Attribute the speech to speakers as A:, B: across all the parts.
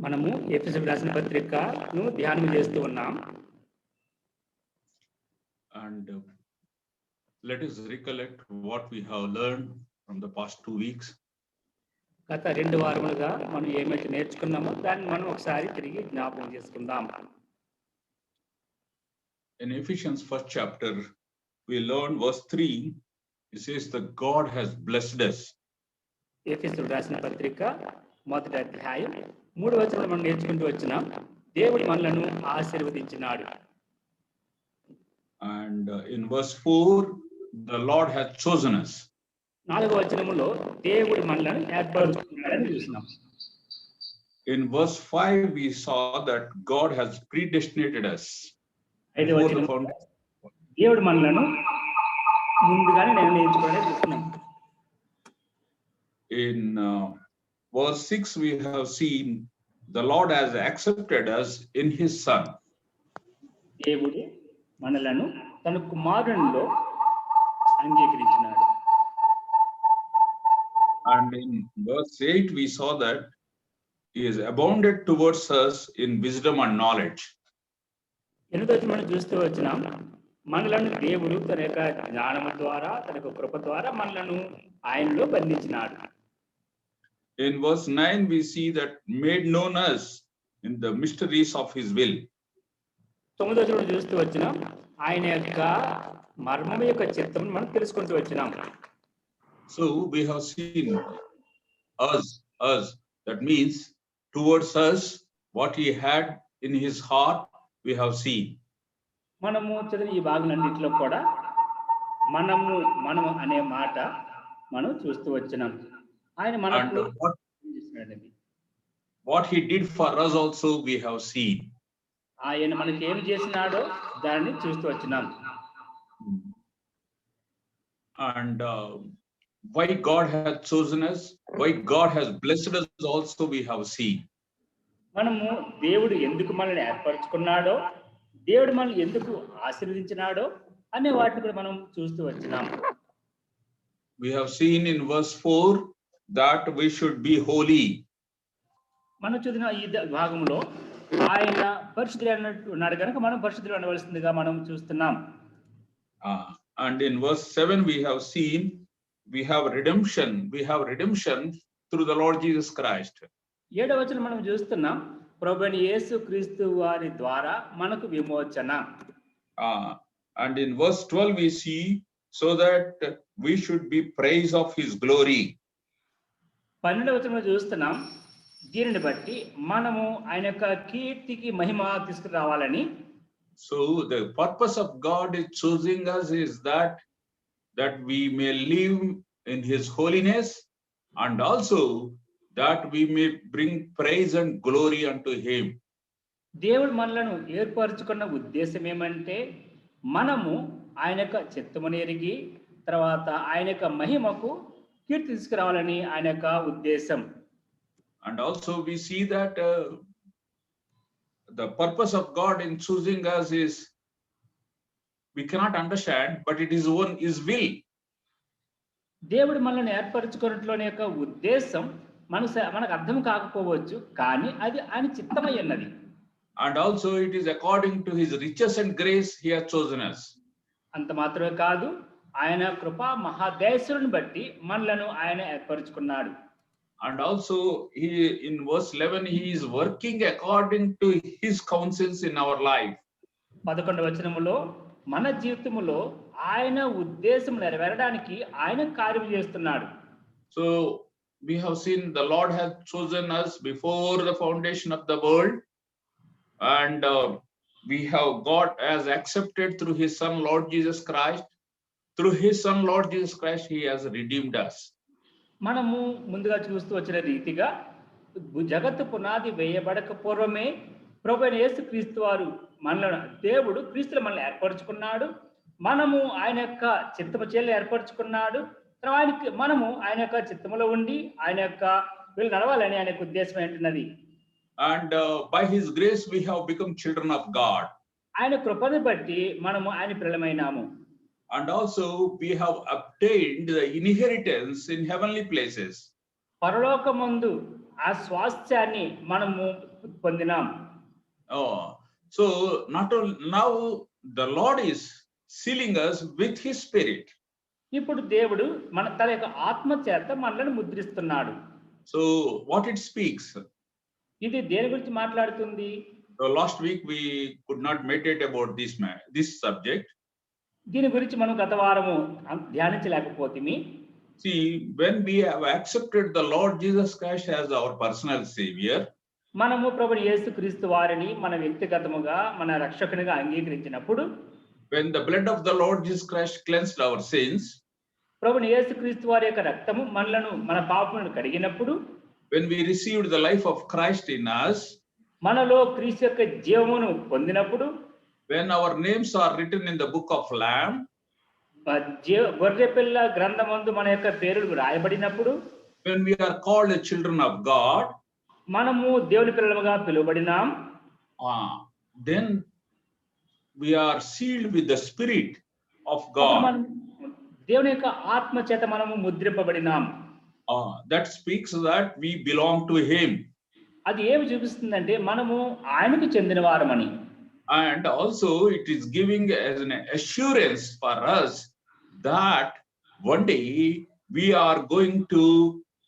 A: మనము ఎఫెసీయులకు రాసిన పత్రికను ధ్యానం చేస్తూ ఉన్నాం.
B: And let us recollect what we have learned from the past 2 weeks.
A: గత 2 వారములుగా మనం ఏమైతే నేర్చుకున్నామో దాన్ని మనం ఒకసారి తిరిగి జ్ఞాపకం చేసుకుందాం.
B: In Ephesians first chapter, we learned verse 3. It says that God has blessed us.
A: ఎఫెసీయులకు రాసిన పత్రిక మొదటి అధ్యాయం 3వ వచనం మనం నేర్చుకుంటూ వచ్చినాం. దేవుడు మనలను ఆశీర్వదించినాడు.
B: And in verse 4, the Lord has chosen us.
A: 4వ వచనములో దేవుడు మనలను ఏర్పరచుకున్నాడని చూసినాం.
B: In verse 5, we saw that God has predestinated us.
A: 5వ వచనం దేవుడు మనలను ముందుగానే నిర్ణయించుకున్నాడని చూస్తున్నాం.
B: In verse 6, we have seen the Lord has accepted us in his Son.
A: దేవుడు మనలను తన కుమారునిలో అంగీకరించినాడు.
B: And in verse 8, we saw that he is abounded towards us in wisdom and knowledge.
A: 8వ వచనం మనం చూస్తూ వచ్చినాం. మనలను దేవుడు తన యొక్క జ్ఞానము ద్వారా తన యొక్క కృప ద్వారా మనలను ఆయనలో బంధించినాడు.
B: In verse 9, we see that made known us in the mysteries of his will.
A: 9వ వచనం చూస్తూ వచ్చినాం. ఆయన యొక్క మర్మము యొక్క చిత్తమును మనం తెలుసుకుంటూ వచ్చినాం.
B: So we have seen us. That means towards us, what he had in his heart, we have seen.
A: మనము చదివిన ఈ భాగంలో కూడా మనము అనే మాట మనం చూస్తూ వచ్చినాం. ఆయన మనకు
B: what he did for us also we have seen.
A: ఆయన మనకి ఏం చేసినాడో దాన్ని చూస్తూ వచ్చినాం.
B: And why God has chosen us, why God has blessed us also we have seen.
A: మనము దేవుడు ఎందుకు మనల్ని ఏర్పరచుకున్నాడో, దేవుడు మనల్ని ఎందుకు ఆశీర్వదించినాడో అనే వాటిని కూడా మనం చూస్తూ వచ్చినాం.
B: We have seen in verse 4 that we should be holy.
A: మనం చదివిన ఈ భాగంలో ఆయన పరిశుద్ధుడు అన్నట్టు ఉన్నాడు కనుక మనం పరిశుద్ధులు అనవలసిందిగా మనం చూస్తున్నాం.
B: And in verse 7 we have seen we have redemption through the Lord Jesus Christ.
A: 7వ వచనం మనం చూస్తున్నాం. ప్రభువైన యేసు క్రీస్తు వారి ద్వారా మనకు విమోచన.
B: And in verse 12 we see so that we should be praise of his glory.
A: 12వ వచనంలో చూస్తున్నాం. దీనిని బట్టి మనము ఆయన యొక్క కీర్తికి మహిమ తీసుకురావాలని.
B: So the purpose of God is choosing us is that we may live in his holiness, and also that we may bring praise and glory unto him.
A: దేవుడు మనలను ఏర్పరచుకున్న ఉద్దేశం ఏమంటే మనము ఆయన యొక్క చిత్తమును ఎరిగి తర్వాత ఆయన యొక్క మహిమకు కీర్తి తీసుకురావాలని ఆయన యొక్క ఉద్దేశం.
B: And also we see that the purpose of God in choosing us is we cannot understand, but it is his will.
A: దేవుడు మనల్ని ఏర్పరచుకున్నట్లోని యొక్క ఉద్దేశం మనకు అర్థం కాకపోవచ్చు, కానీ అది ఆయన చిత్తమై ఉన్నది.
B: And also it is according to his riches and grace he has chosen us.
A: అంత మాత్రమే కాదు, ఆయన కృపా మహాదయసులను బట్టి మనలను ఆయన ఏర్పరచుకున్నాడు.
B: And also he in verse 11 he is working according to his counsels in our life.
A: 11వ వచనములో మన జీవితములో ఆయన ఉద్దేశం నెరవేరడానికి ఆయన కార్యం చేస్తున్నాడు.
B: So we have seen the Lord has chosen us before the foundation of the world, and we have got as accepted through his son Lord Jesus Christ. Through his son Lord Jesus Christ he has redeemed us.
A: మనము ముందుగా చూస్తూ వచ్చిన రీతిగా జగత్తు పునాది వేయబడక పూర్వమే ప్రభువైన యేసుక్రీస్తు వారు దేవుడు క్రీస్తులో మనల్ని ఏర్పరచుకున్నాడు. మనము ఆయన యొక్క చిత్తము చేయాలని ఏర్పరచుకున్నాడు. మనము ఆయన యొక్క చిత్తములో ఉండి ఆయన యొక్క వీళ్ళు నడవాలని ఆయన యొక్క ఉద్దేశం ఏంటున్నది.
B: And by his grace we have become children of God.
A: ఆయన కృపను బట్టి మనము ఆయన పిల్లలమైనాము.
B: And also we have obtained the inheritance in heavenly places.
A: పరలోకమందు ఆ స్వాస్థ్యాన్ని మనము పొందినాం.
B: Oh, so not only now the Lord is sealing us with His Spirit.
A: ఇప్పుడు దేవుడు తన యొక్క ఆత్మ చేత మనల్ని ముద్రిస్తున్నాడు.
B: So what it speaks.
A: ఇది దేని గురించి మాట్లాడుతుంది?
B: So last week we could not meditate about this subject.
A: దీని గురించి మనం గత వారము ధ్యానించలేకపోతేమి.
B: See, when we have accepted the Lord Jesus Christ as our personal Savior,
A: మనము ప్రభువు యేసుక్రీస్తు వారిని మన వ్యక్తిగతముగా మన రక్షకునిగా అంగీకరించినప్పుడు,
B: when the blood of the Lord Jesus Christ cleansed our sins,
A: ప్రభువు యేసుక్రీస్తు వారి యొక్క రక్తము మన పాపములను కడిగినప్పుడు,
B: when we received the life of Christ in us,
A: మనలో క్రీస్తు యొక్క జీవమును పొందినప్పుడు,
B: when our names are written in the book of Lamb,
A: గొర్రెపిల్ల గ్రంథమందు మన యొక్క పేర్లు రాయబడినప్పుడు,
B: when we are called the children of God,
A: మనము దేవుని పిల్లలుగా పిలువబడినాం,
B: then we are sealed with the Spirit of God.
A: దేవుని యొక్క ఆత్మ చేత మనము ముద్రింపబడినాం.
B: That speaks that we belong to Him.
A: అది ఏమి చూపిస్తుందంటే మనము ఆయనకు చెందిన వారమని.
B: And also it is giving as an assurance for us that one day we are going to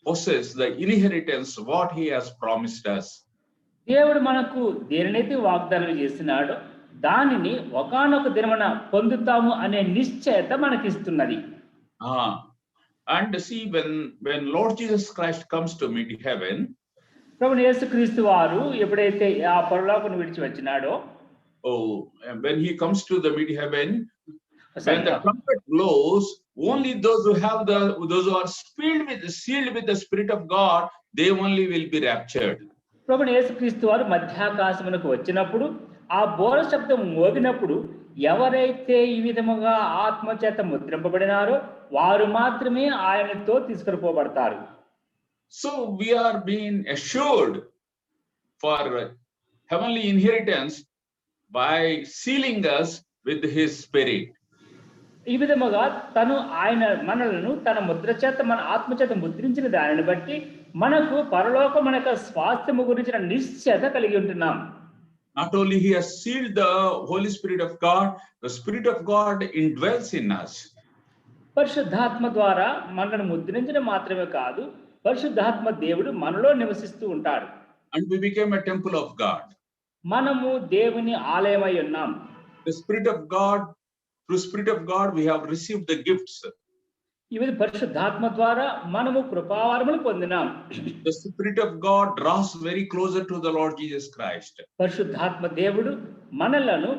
B: possess the inheritance what He has promised us.
A: దేవుడు మనకు దేనినైతే వాగ్దానం చేస్తున్నాడో దానిని ఒకానొక దినమున పొందుతాము అనే నిశ్చయత మనకిస్తున్నది.
B: And see, when Lord Jesus Christ comes to meet heaven,
A: ప్రభువు యేసుక్రీస్తు వారు ఎప్పుడైతే ఆ పరలోకమును విడిచి వచ్చినాడో,
B: when He comes to the meet heaven, when the trumpet blows, only those who are sealed with the Spirit of God, they only will be raptured.
A: ప్రభువు యేసుక్రీస్తు వారు మధ్యాకాశమునకు వచ్చినప్పుడు ఆ బోర శబ్దం మోగినప్పుడు ఎవరైతే ఈ విధముగా ఆత్మ చేత ముద్రింపబడినారో వారు మాత్రమే ఆయనతో తీసుకుపోబడతారు.
B: So we are being assured for heavenly inheritance by sealing us with His Spirit.
A: ఈ విధముగా మనలను తన ముద్ర చేత మన ఆత్మ చేత ముద్రించిన దానిని బట్టి మనకు పరలోకం మన యొక్క స్వాస్థ్యము గురించిన నిశ్చయత కలిగి ఉంటున్నాం.
B: Not only He has sealed the Holy Spirit of God, the Spirit of God indwells in us.
A: పరిశుద్ధాత్మ ద్వారా మనల్ని ముద్రించడం మాత్రమే కాదు, పరిశుద్ధాత్మ దేవుడు మనలో నివసిస్తూ ఉంటాడు.
B: And we became a temple of God.
A: మనము దేవుని ఆలయమై ఉన్నాం.
B: The Spirit of God, through Spirit of God we have received the gifts.
A: ఈ విధంగా పరిశుద్ధాత్మ ద్వారా మనము కృపావరములు పొందినాం.
B: The Spirit of God draws very closer to the Lord Jesus Christ.
A: పరిశుద్ధాత్మ దేవుడు మనలను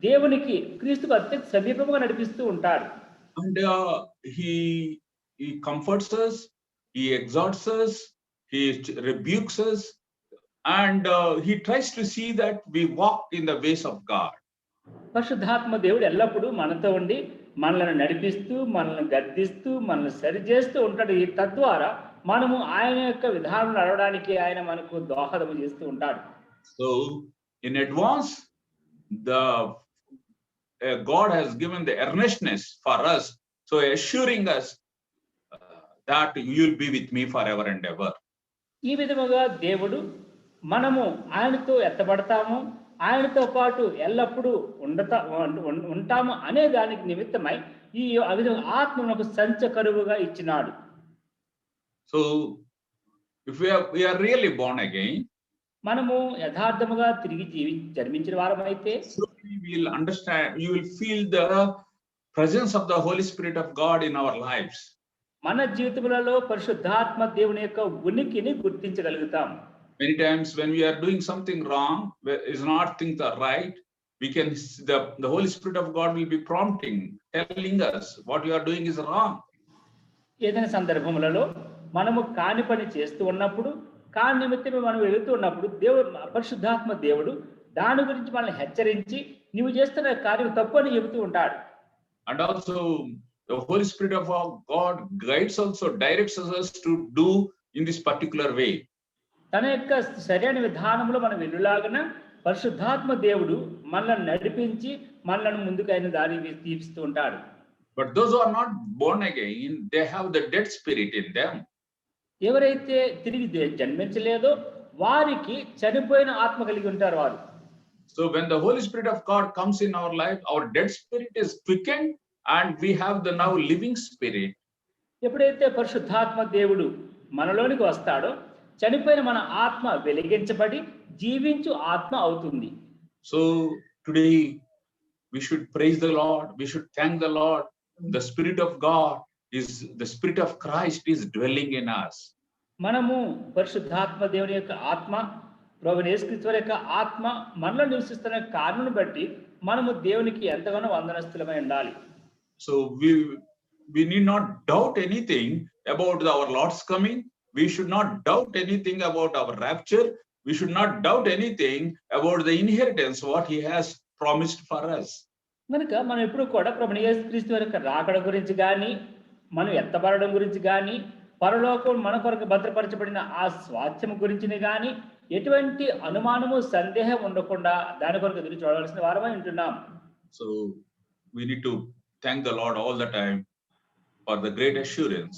A: దేవునికి క్రీస్తుకు అత్యంత సమీపంగా నడిపిస్తూ ఉంటాడు.
B: And he comforts us, He exhorts us, He rebukes us, and He tries to see that we walk in the ways of God.
A: పరిశుద్ధాత్మ దేవుడు ఎల్లప్పుడూ మనతో ఉండి మనల్ని నడిపిస్తూ, మనల్ని గద్దిస్తూ, మనల్ని సరిచేస్తూ ఉంటాడు. ఈ తద్వారా మనము ఆయన యొక్క విధానం నడవడానికి ఆయన మనకు దోహదము చేస్తూ ఉంటాడు.
B: So in advance, God has given the earnestness for us, so assuring us that you will be with me forever and ever.
A: ఈ విధముగా దేవుడు మనము ఆయనతో ఎత్తబడతాము, ఆయనతో పాటు ఎల్లప్పుడూ ఉంటాము అనే దానికి నిమిత్తమై ఈ విధంగా ఆత్మ మనకు సంచకరువుగా ఇచ్చినాడు.
B: So if we are really born again,
A: మనము యథార్థముగా తిరిగి జన్మించిన వారమైతే
B: we will understand, you will feel the presence of the Holy Spirit of God in our lives.
A: మన జీవితములలో పరిశుద్ధాత్మ దేవుని యొక్క ఉనికిని గుర్తించగలుగుతాం.
B: Many times when we are doing something wrong, is not things are right, we can the Holy Spirit of God will be prompting, telling us what you are doing is wrong.
A: ఏదైనా సందర్భములలో మనము కాని పని చేస్తూ ఉన్నప్పుడు, కాని నిమిత్తమే మనం వెళుతూ ఉన్నప్పుడు పరిశుద్ధాత్మ దేవుడు దాని గురించి మనల్ని హెచ్చరించి నీవు చేస్తున్న కార్యం తప్పు అని చెబుతూ ఉంటాడు.
B: And also the Holy Spirit of God guides, also directs us to do in this particular way.
A: తన యొక్క సరైన విధానంలో మనం వెళ్ళులాగన పరిశుద్ధాత్మ దేవుడు మనల్ని నడిపించి మనల్ని ముందుకు ఆయన దారి తీపిస్తూ ఉంటాడు.
B: But those who are not born again, they have the dead spirit in them.
A: ఎవరైతే తిరిగి జన్మించలేదో వారికి చనిపోయిన ఆత్మ కలిగి ఉంటారు వారు.
B: So when the Holy Spirit of God comes in our life, our dead spirit is quickened and we have the now living spirit.
A: ఎప్పుడైతే పరిశుద్ధాత్మ దేవుడు మనలోనికి వస్తాడో చనిపోయిన మన ఆత్మ వెలిగించబడి జీవించు ఆత్మ అవుతుంది.
B: So today we should praise the Lord, we should thank the Lord. The Spirit of God is, the Spirit of Christ is dwelling in us.
A: మనము పరిశుద్ధాత్మ దేవుని యొక్క ఆత్మ, ప్రభువైన యేసుక్రీస్తు వారి యొక్క ఆత్మ మనలో నివసిస్తున్న కారణం బట్టి మనము దేవునికి ఎంతగానో వందనస్తులమై ఉండాలి.
B: So we need not doubt anything about our Lord's coming. We should not doubt anything about our rapture. We should not doubt anything about the inheritance what he has promised for us.
A: కనుక మనం ఎప్పుడు కూడా ప్రభువైన యేసుక్రీస్తు వారి యొక్క రాకడ గురించి కానీ, మనం ఎత్తబడడం గురించి కానీ, పరలోకం మన కొరకు భద్రపరచబడిన ఆ స్వాస్థ్యం గురించి కానీ ఎటువంటి అనుమానము సందేహం ఉండకుండా దాని కొరకు ఎదురు చూడవలసిన వారమై ఉంటున్నాం.
B: So we need to thank the Lord all the time for the great assurance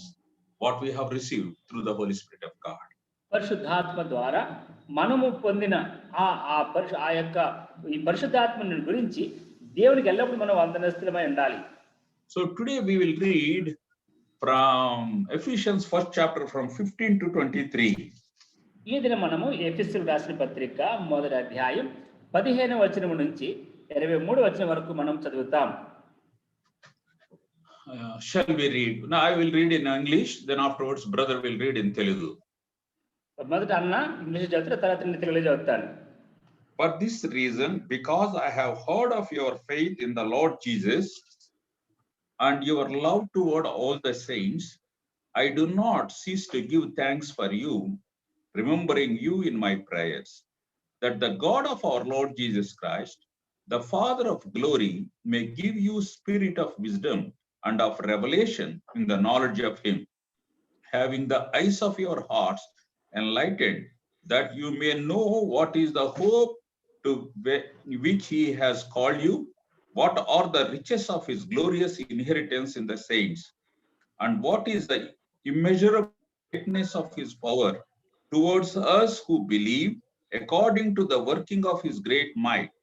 B: what we have received through the Holy Spirit of God.
A: పరిశుద్ధాత్మ ద్వారా మనము పొందిన ఆ యొక్క ఈ పరిశుద్ధాత్మని గురించి దేవునికి ఎల్లప్పుడూ మనం వందనస్తులమై ఉండాలి.
B: So today we will read from Ephesians first chapter from 15 to 23.
A: ఈ దిన మనము ఎఫెసీయులకు రాసిన పత్రిక మొదటి అధ్యాయం 15వ వచనం నుంచి 23వ వచనం వరకు మనం చదువుతాం.
B: Shall we read? Now I will read in English, then afterwards brother will read in Telugu.
A: మొదట అన్న ఇంగ్లీష్ చదువుతారు, తర్వాత నేను తెలుగులో చదువుతాను.
B: For this reason, because I have heard of your faith in the Lord Jesus and your love toward all the saints, I do not cease to give thanks for you, remembering you in my prayers, that the God of our Lord Jesus Christ, the Father of glory, may give you spirit of wisdom and of revelation in the knowledge of him, having the eyes of your hearts enlightened, that you may know what is the hope to which he has called you, what are the riches of his glorious inheritance in the saints, and what is the immeasurable greatness of his power towards us who believe, according to the working of his great might,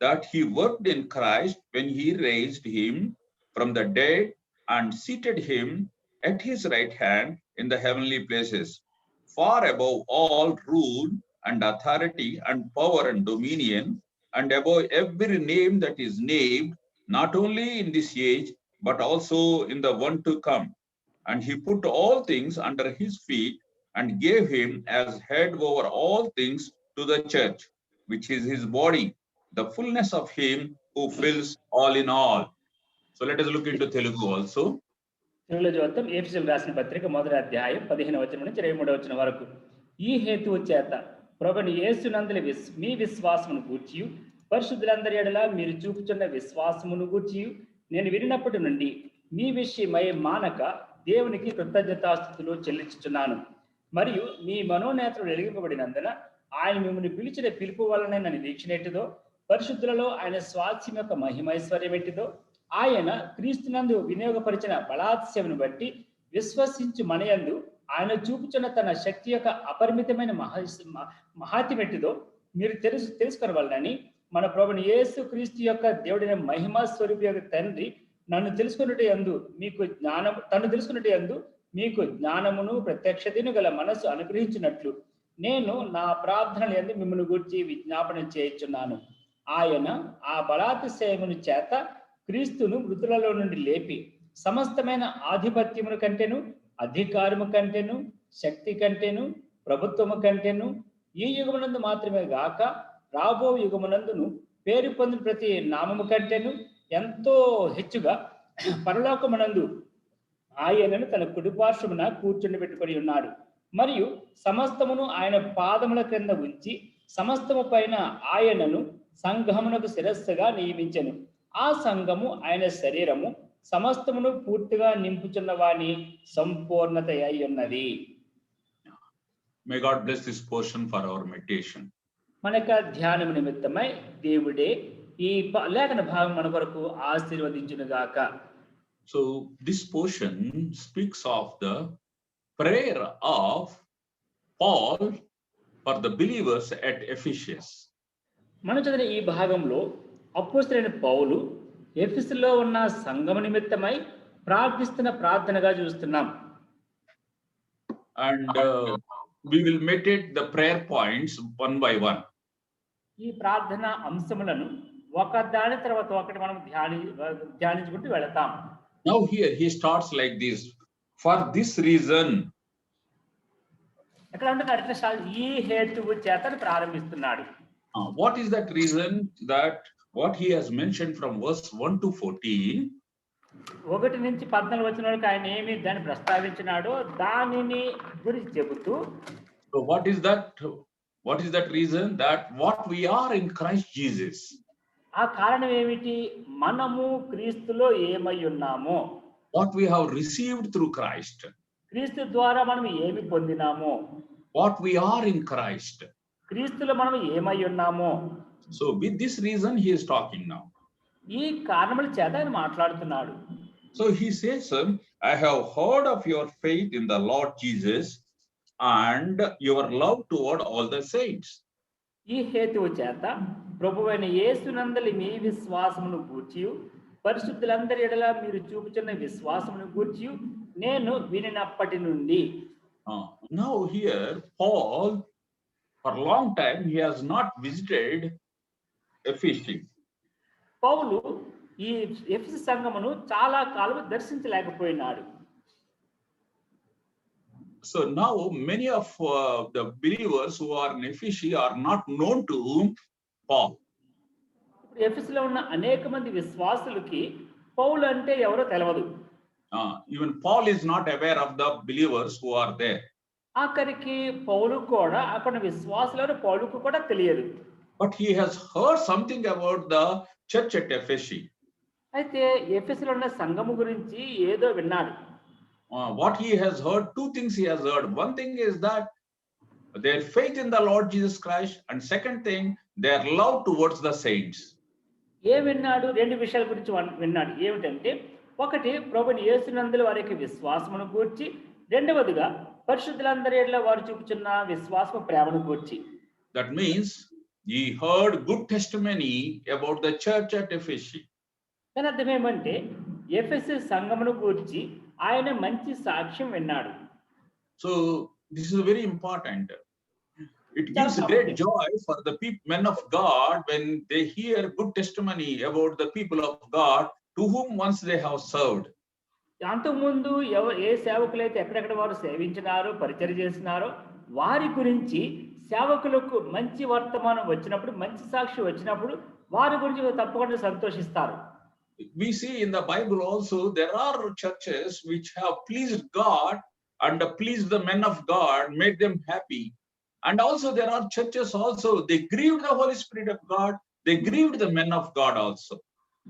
B: that he worked in Christ when he raised him from the dead and seated him at his right hand in the heavenly places, far above all rule and authority and power and dominion, and above every name that is named, not only in this age, but also in the one to come. And he put all things under his feet and gave him as head over all things to the church, which is his body, the fullness of him who fills all in all. So let us look into Telugu also.
A: తెలుగులో చదువుతాం. ఎఫెసీయులకు రాసిన పత్రిక మొదటి అధ్యాయం 15వ వచనం నుంచి 23వ వచనం వరకు. ఈ హేతువు చేత ప్రభువైన యేసునందలి మీ విశ్వాసమును గూర్చియు పరిశుద్ధులందరి ఎడల మీరు చూపుచున్న విశ్వాసమును గూర్చియు నేను వినినప్పటి నుండి మీ విషయమై మానక దేవునికి కృతజ్ఞతాస్తుతులు చెల్లించుచున్నాను. మరియు మీ మనోనేత్రం వెలిగింపబడినందున ఆయన మిమ్మల్ని పిలిచిన పిలుపు వలన నిరీక్షణ ఎట్టిదో, పరిశుద్ధులలో ఆయన స్వాస్థ్యం యొక్క మహిమైశ్వర్యం ఎట్టిదో, ఆయన క్రీస్తునందు వినియోగపరిచిన బలాత్స్యమును బట్టి విశ్వసించు మనయందు ఆయన చూపుచున్న తన శక్తి యొక్క అపరిమితమైన మహాత్యమెట్టిదో మీరు తెలుసుకొనవలనని మన ప్రభువైన యేసు క్రీస్తు యొక్క దేవుడైన మహిమా స్వరూపి యొక్క తండ్రి తను తెలుసుకున్నట్టు యందు మీకు జ్ఞానమును ప్రత్యక్షతను గల మనస్సు అనుగ్రహించినట్లు నేను నా ప్రార్థనలు యందు మిమ్మల్ని గూర్చి విజ్ఞాపన చేయుచున్నాను. ఆయన ఆ బలాతిశయమును చేత క్రీస్తును మృతులలో నుండి లేపి సమస్తమైన ఆధిపత్యమును కంటేను, అధికారము కంటేను, శక్తి కంటేను, ప్రభుత్వము కంటేను ఈ యుగమునందు మాత్రమే గాక రాబో యుగమునందును పేరు పొందిన ప్రతి నామము కంటేను ఎంతో హెచ్చుగా పరలోకమునందు ఆయనను తన కుడిపార్శ్వమున కూర్చుండబెట్టుకొని ఉన్నాడు. మరియు సమస్తమును ఆయన పాదముల క్రింద ఉంచి సమస్తము పైన ఆయనను సంఘమునకు శిరస్సుగా నియమించెను. ఆ సంఘము ఆయన శరీరము, సమస్తమును పూర్తిగా నింపుచున్న వాని సంపూర్ణత అయి ఉన్నది.
B: May God bless this portion for our meditation.
A: మన యొక్క ధ్యానము నిమిత్తమై దేవుడే ఈ లేఖన భాగం మన కొరకు ఆశీర్వదించును గాక.
B: So this portion speaks of the prayer of Paul for the believers at Ephesus.
A: మనం చదివిన ఈ భాగంలో అపోస్తలుడైన పౌలు ఎఫెసులో ఉన్న సంఘం నిమిత్తమై ప్రార్థిస్తున్న ప్రార్థనగా చూస్తున్నాం.
B: And we will meditate the prayer points one by one.
A: ఈ ప్రార్థన అంశములను ఒక దాని తర్వాత ఒకటి మనం ధ్యానించుకుంటూ వెళతాం.
B: Now here he starts like this. For this reason.
A: ఎక్కడ అంటున్నాడు? ఈ హేతువు చేత ప్రారంభిస్తున్నాడు.
B: What is that reason? That what he has mentioned from verse 1 to 14.
A: 1 నుంచి 14 వచనం వరకు ఆయన ఏమి దాన్ని ప్రస్తావించినాడో దానిని గురించి చెబుతూ,
B: so what is that reason? That what we are in Christ Jesus.
A: ఆ కారణం ఏమిటి? మనము క్రీస్తులో ఏమై ఉన్నామో,
B: what we have received through Christ.
A: క్రీస్తు ద్వారా మనం ఏమి పొందినామో,
B: what we are in Christ.
A: క్రీస్తులో మనం ఏమై ఉన్నామో.
B: So with this reason he is talking now.
A: ఈ కారణముల చేత ఆయన మాట్లాడుతున్నాడు.
B: So he says, I have heard of your faith in the Lord Jesus and your love toward all the saints.
A: ఈ హేతువు చేత ప్రభువైన యేసునందలి మీ విశ్వాసమును గూర్చి పరిశుద్ధులందరి ఎడల మీరు చూపుచున్న విశ్వాసమును గూర్చి నేను వినినప్పటి నుండి.
B: Now here Paul, for a long time he has not visited Ephesus.
A: పౌలు ఈ ఎఫెసు సంఘమును చాలా కాలం దర్శించలేకపోయినాడు.
B: So now many of the believers who are in Ephesus are not known to Paul.
A: ఇప్పుడు ఎఫెసులో ఉన్న అనేక మంది విశ్వాసులకి పౌలు అంటే ఎవరో తెలియదు.
B: Even Paul is not aware of the believers who are there.
A: ఆఖరికి పౌలు కూడా అక్కడ విశ్వాసులను పౌలుకు కూడా తెలియదు.
B: But he has heard something about the church at Ephesus.
A: అయితే ఎఫెసులో ఉన్న సంఘము గురించి ఏదో విన్నాడు.
B: What he has heard, two things he has heard. One thing is that their faith in the Lord Jesus Christ, and second thing, their love towards the saints.
A: ఏ విన్నాడు? 2 విషయాల గురించి విన్నాడు. ఏమిటంటే, ఒకటి ప్రభుని యేసునందుల వారికి విశ్వాసమును గూర్చి, రెండవదిగా పరిశుద్ధులందరి ఎడల వారు చూపుచున్న విశ్వాసము ప్రేమను గూర్చి.
B: That means he heard good testimony about the church at Ephesus.
A: దాని అర్థం ఏమంటే ఎఫెసు సంఘమును గూర్చి ఆయన మంచి సాక్ష్యం విన్నాడు.
B: So this is very important. It gives great joy for the men of God when they hear good testimony about the people of God to whom once they have served.
A: అంతకుముందు ఏ సేవకులైతే ఎక్కడెక్కడ వారు సేవించినారో పరిచర్య చేసినారో వారి గురించి సేవకులకు మంచి వర్తమానం వచ్చినప్పుడు, మంచి సాక్షి వచ్చినప్పుడు వారి గురించి తప్పకుండా సంతోషిస్తారు.
B: We see in the Bible also there are churches which have pleased God and pleased the men of God, made them happy. And also there are churches also, they grieved the Holy Spirit of God, they grieved the men of God also.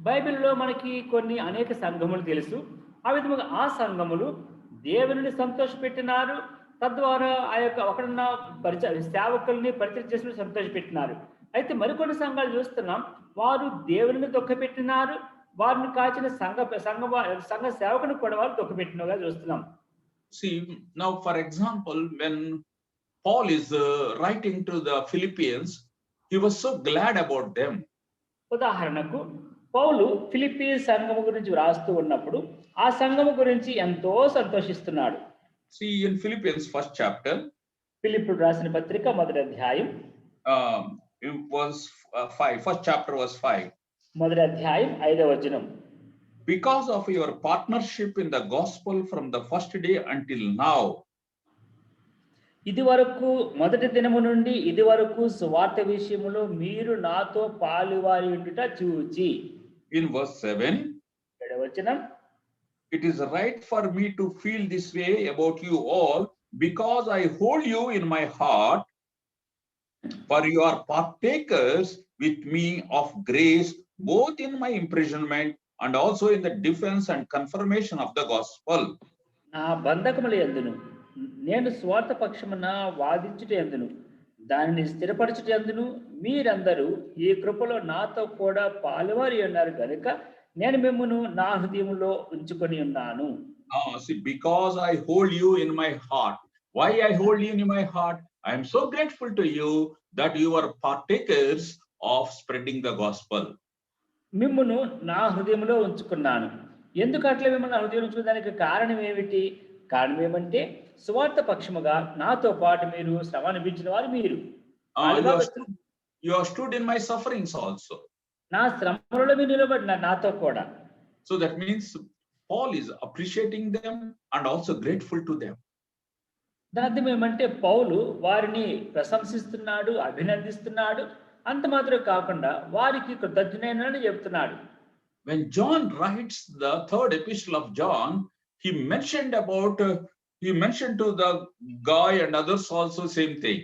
A: బైబిల్లో మనకి కొన్ని అనేక సంఘములు తెలుసు. ఆ విధంగా ఆ సంఘములు దేవుని సంతోషపెట్టినారు, తద్వారా ఆ యొక్క ఒకడున్న సేవకుల్ని పరిచయం చేసిన సంతోషపెట్టినారు. అయితే మరికొన్ని సంఘాలు చూస్తున్నాం, వారు దేవుని దుఃఖపెట్టినారు, వారిని కాచిన సంఘ సేవకుని కూడా వారు దుఃఖపెట్టినగా చూస్తున్నాం.
B: See, now for example, when Paul is writing to the Philippians, he was so glad about them.
A: ఉదాహరణకు పౌలు ఫిలిప్పీ సంఘము గురించి వ్రాస్తూ ఉన్నప్పుడు ఆ సంఘము గురించి ఎంతో సంతోషిస్తున్నాడు.
B: See in Philippians first chapter,
A: ఫిలిప్పీయులకు రాసిన పత్రిక మొదటి అధ్యాయం
B: it was 5, first chapter was 5.
A: మొదటి అధ్యాయం 5వ వచనం.
B: Because of your partnership in the gospel from the first day until now.
A: ఇది వరకు మొదటి దినము నుండి ఇది వరకు సువార్త విషయములో మీరు నాతో పాలువారి ఉండుట చూచి.
B: In verse 7,
A: 7వ వచనం.
B: It is right for me to feel this way about you all because I hold you in my heart, for you are partakers with me of grace both in my imprisonment and also in the defense and confirmation of the gospel.
A: నా బంధకముల యందును నేను స్వార్థ పక్షమున వాదించుట యందును దానిని స్థిరపరచుట యందును మీరందరూ ఈ కృపలో నాతో కూడా పాలువారి ఉన్నారు కనుక నేను మిమ్మును నా హృదయములో ఉంచుకొని ఉన్నాను.
B: See, because I hold you in my heart. Why I hold you in my heart? I am so grateful to you that you are partakers of spreading the gospel.
A: మిమ్మును నా హృదయంలో ఉంచుకున్నాను. ఎందుకు అట్లా మిమ్మల్ని నా హృదయం ఉంచుకోవడానికి కారణం ఏమిటి? కారణం ఏమంటే సువార్త పక్షముగా నాతో పాటు మీరు శ్రమ అనిపించిన వారు మీరు.
B: You have stood in my sufferings also.
A: నా శ్రమలలో మీరు నిలబడిన నాతో కూడా.
B: So that means Paul is appreciating them and also grateful to them.
A: దాని అర్థం ఏమంటే పౌలు వారిని ప్రశంసిస్తున్నాడు, అభినందిస్తున్నాడు. అంత మాత్రమే కాకుండా వారికి కృతజ్ఞుడైనని చెప్తున్నాడు.
B: When John writes the third epistle of John, he mentioned to the guy and others also same thing.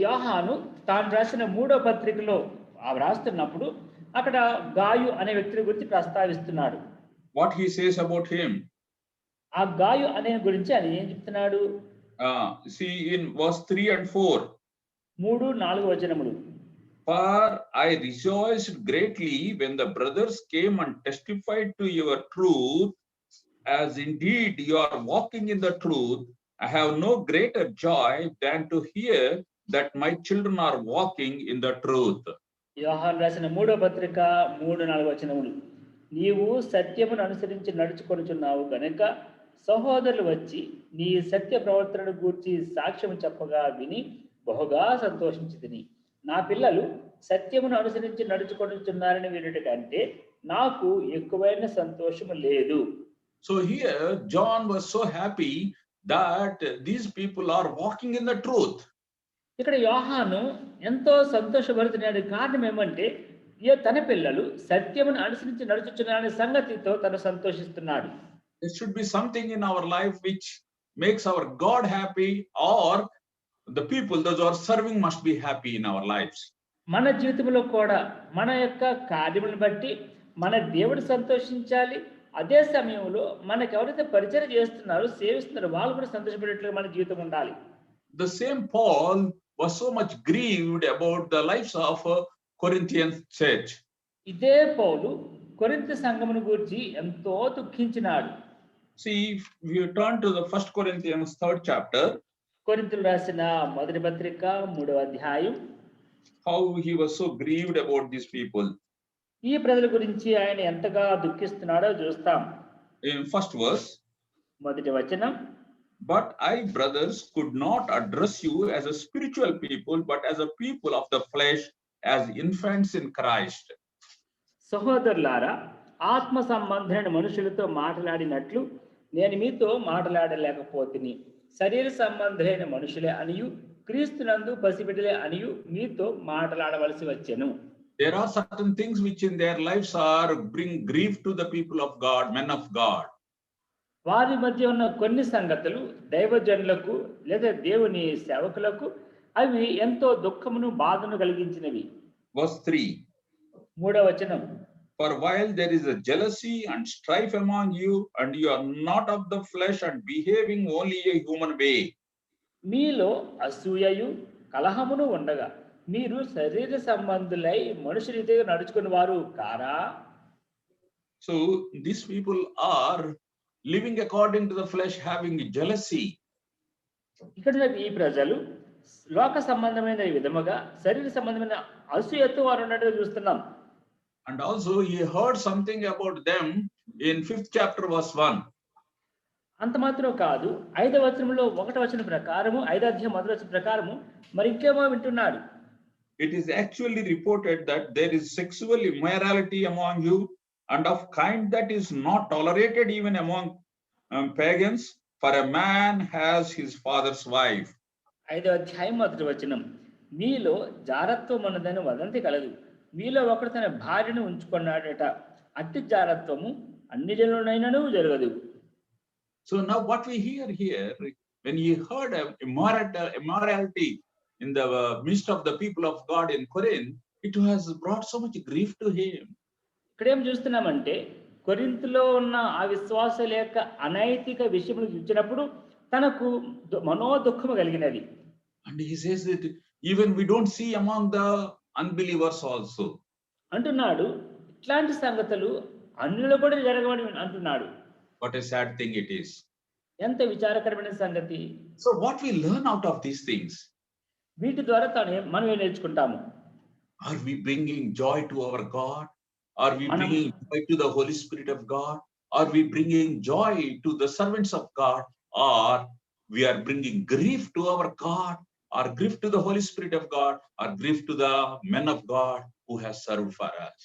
A: యోహాను తాను రాసిన 3వ పత్రికలో రాస్తున్నప్పుడు అక్కడ గాయు అనే వ్యక్తిని గురించి ప్రస్తావిస్తున్నాడు.
B: What he says about him?
A: ఆ గాయు అనే గురించి ఆయన ఏం చెప్తున్నాడు?
B: See in verse 3 and 4.
A: 3-4 వచనములు.
B: For I rejoiced greatly when the brothers came and testified to your truth, as indeed you are walking in the truth. I have no greater joy than to hear that my children are walking in the truth.
A: యోహాను రాసిన 3వ పత్రిక 3-4 వచనములు. నీవు సత్యమును అనుసరించి నడుచుకొనుచున్నావు గనుక సహోదరులు వచ్చి నీ సత్య ప్రవర్తనను గూర్చి సాక్ష్యం చెప్పగా విని బహుగా సంతోషించితిని. నా పిల్లలు సత్యమును అనుసరించి నడుచుకొనుచున్నారని వినుట కంటే నాకు ఎక్కువైన సంతోషము లేదు.
B: So here John was so happy that these people are walking in the truth.
A: ఇక్కడ యోహాను ఎంతో సంతోషపడుతున్నాడు. కారణం ఏమంటే తన పిల్లలు సత్యమును అనుసరించి నడుచుచున్నారనే సంగతితో తను సంతోషిస్తున్నాడు.
B: There should be something in our life which makes our God happy, or the people those who are serving must be happy in our lives.
A: మన జీవితంలో కూడా మన యొక్క కార్యములను బట్టి మన దేవుడు సంతోషించాలి. అదే సమయంలో మనకు ఎవరైతే పరిచయం చేస్తున్నారో సేవిస్తున్నారో వాళ్ళు కూడా సంతోషపడేట్లుగా మన జీవితం ఉండాలి.
B: The same Paul was so much grieved about the lives of Corinthians church.
A: ఇదే పౌలు కొరింథీ సంఘమును గురించి ఎంతో దుఃఖించినాడు.
B: See, if you turn to the 1 Corinthians 3rd chapter,
A: కొరింథీయులకు రాసిన మొదటి పత్రిక 3వ అధ్యాయం,
B: how he was so grieved about these people.
A: ఈ ప్రజల గురించి ఆయన ఎంతగా దుఃఖిస్తున్నాడో చూస్తాం.
B: In first verse,
A: మొదటి వచనం,
B: but I, brothers, could not address you as a spiritual people, but as a people of the flesh, as infants in Christ.
A: సహోదరులారా, ఆత్మ సంబంధమైన మనుషులతో మాట్లాడినట్లు నేను మీతో మాట్లాడలేకపోతిని. శరీర సంబంధమైన మనుషులే అనియు క్రీస్తునందు పసిబిడ్డలే అనియు మీతో మాట్లాడవలసి వచ్చెను.
B: There are certain things which in their lives are bring grief to the people of God, men of God.
A: వారి మధ్య ఉన్న కొన్ని సంగతులు దైవజనులకు లేదా దేవుని సేవకులకు అవి ఎంతో దుఃఖమును బాధను కలిగించినవి.
B: Verse 3.
A: 3వ వచనం,
B: for while there is a jealousy and strife among you, and you are not of the flesh and behaving only a human way.
A: మీలో అసూయయు కలహమును ఉండగా మీరు శరీర సంబంధులై మనుషు రీతిగా నడుచుకుని వారు కారా?
B: So these people are living according to the flesh, having jealousy.
A: ఇక్కడ ఈ ప్రజలు లోక సంబంధమైన విధముగా శరీర సంబంధమైన అసూయతో వారు ఉన్నట్టుగా చూస్తున్నాం.
B: And also he heard something about them in 5th chapter verse 1.
A: అంత మాత్రం కాదు, 5వ వచనంలో 1వ వచనం ప్రకారము 5వ అధ్యాయం 1వ వచనం ప్రకారము మరి ఇంకేమో వింటున్నాడు.
B: It is actually reported that there is sexual immorality among you, and of kind that is not tolerated even among pagans, for a man has his father's wife.
A: 5వ అధ్యాయం 1వ వచనం, మీలో జారత్వం ఉన్నదని వదంతి కలదు, మీలో ఒకడు తన భార్యను ఉంచుకున్నాడట, అట్టి జారత్వము అన్ని జనులైనను జరగదు.
B: So now what we hear here, when he heard of immorality in the midst of the people of God in Corinth, it has brought so much grief to him.
A: ఇక్కడ ఏం చూస్తున్నామంటే కొరింథులో ఉన్న ఆ విశ్వాసుల యొక్క అనైతిక విషయములు చూసినప్పుడు తనకు మనోదుఖము కలిగినది.
B: And he says that even we don't see among the unbelievers also.
A: అంటున్నాడు, ఇట్లాంటి సంగతులు అన్యులు కూడా జరగవని అంటున్నాడు.
B: What a sad thing it is.
A: ఎంత విచారకరమైన సంగతి.
B: So what we learn out of these things?
A: వీటి ద్వారా మనం ఏం నేర్చుకుంటాము?
B: Are we bringing joy to our God? Are we bringing joy to the Holy Spirit of God? Are we bringing joy to the servants of God? Or we are bringing grief to our God, or grief to the Holy Spirit of God, or grief to the men of God who has served for us?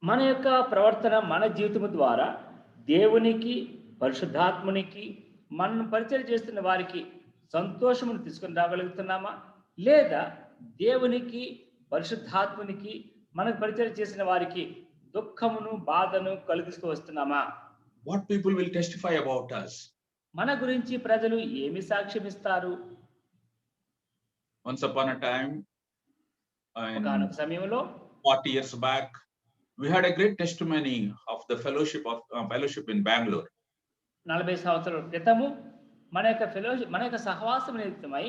A: మన యొక్క ప్రవర్తన మన జీవితము ద్వారా దేవునికి, పరిశుద్ధాత్మునికి, మనం పరిచయం చేస్తున్న వారికి సంతోషమును తీసుకుని రాగలుగుతున్నామా, లేదా దేవునికి, పరిశుద్ధాత్మునికి మనకు పరిచయం చేసిన వారికి దుఃఖమును, బాధను కలిగిస్తూ వస్తున్నామా?
B: What people will testify about us?
A: మన గురించి ప్రజలు ఏమి సాక్ష్యం ఇస్తారు?
B: Once upon a time,
A: ఒకనొక సమయంలో
B: 40 years back, we had a great testimony of the fellowship in Bangalore.
A: 40 సంవత్సరాల క్రితము మన యొక్క సహవాసం నిమిత్తమై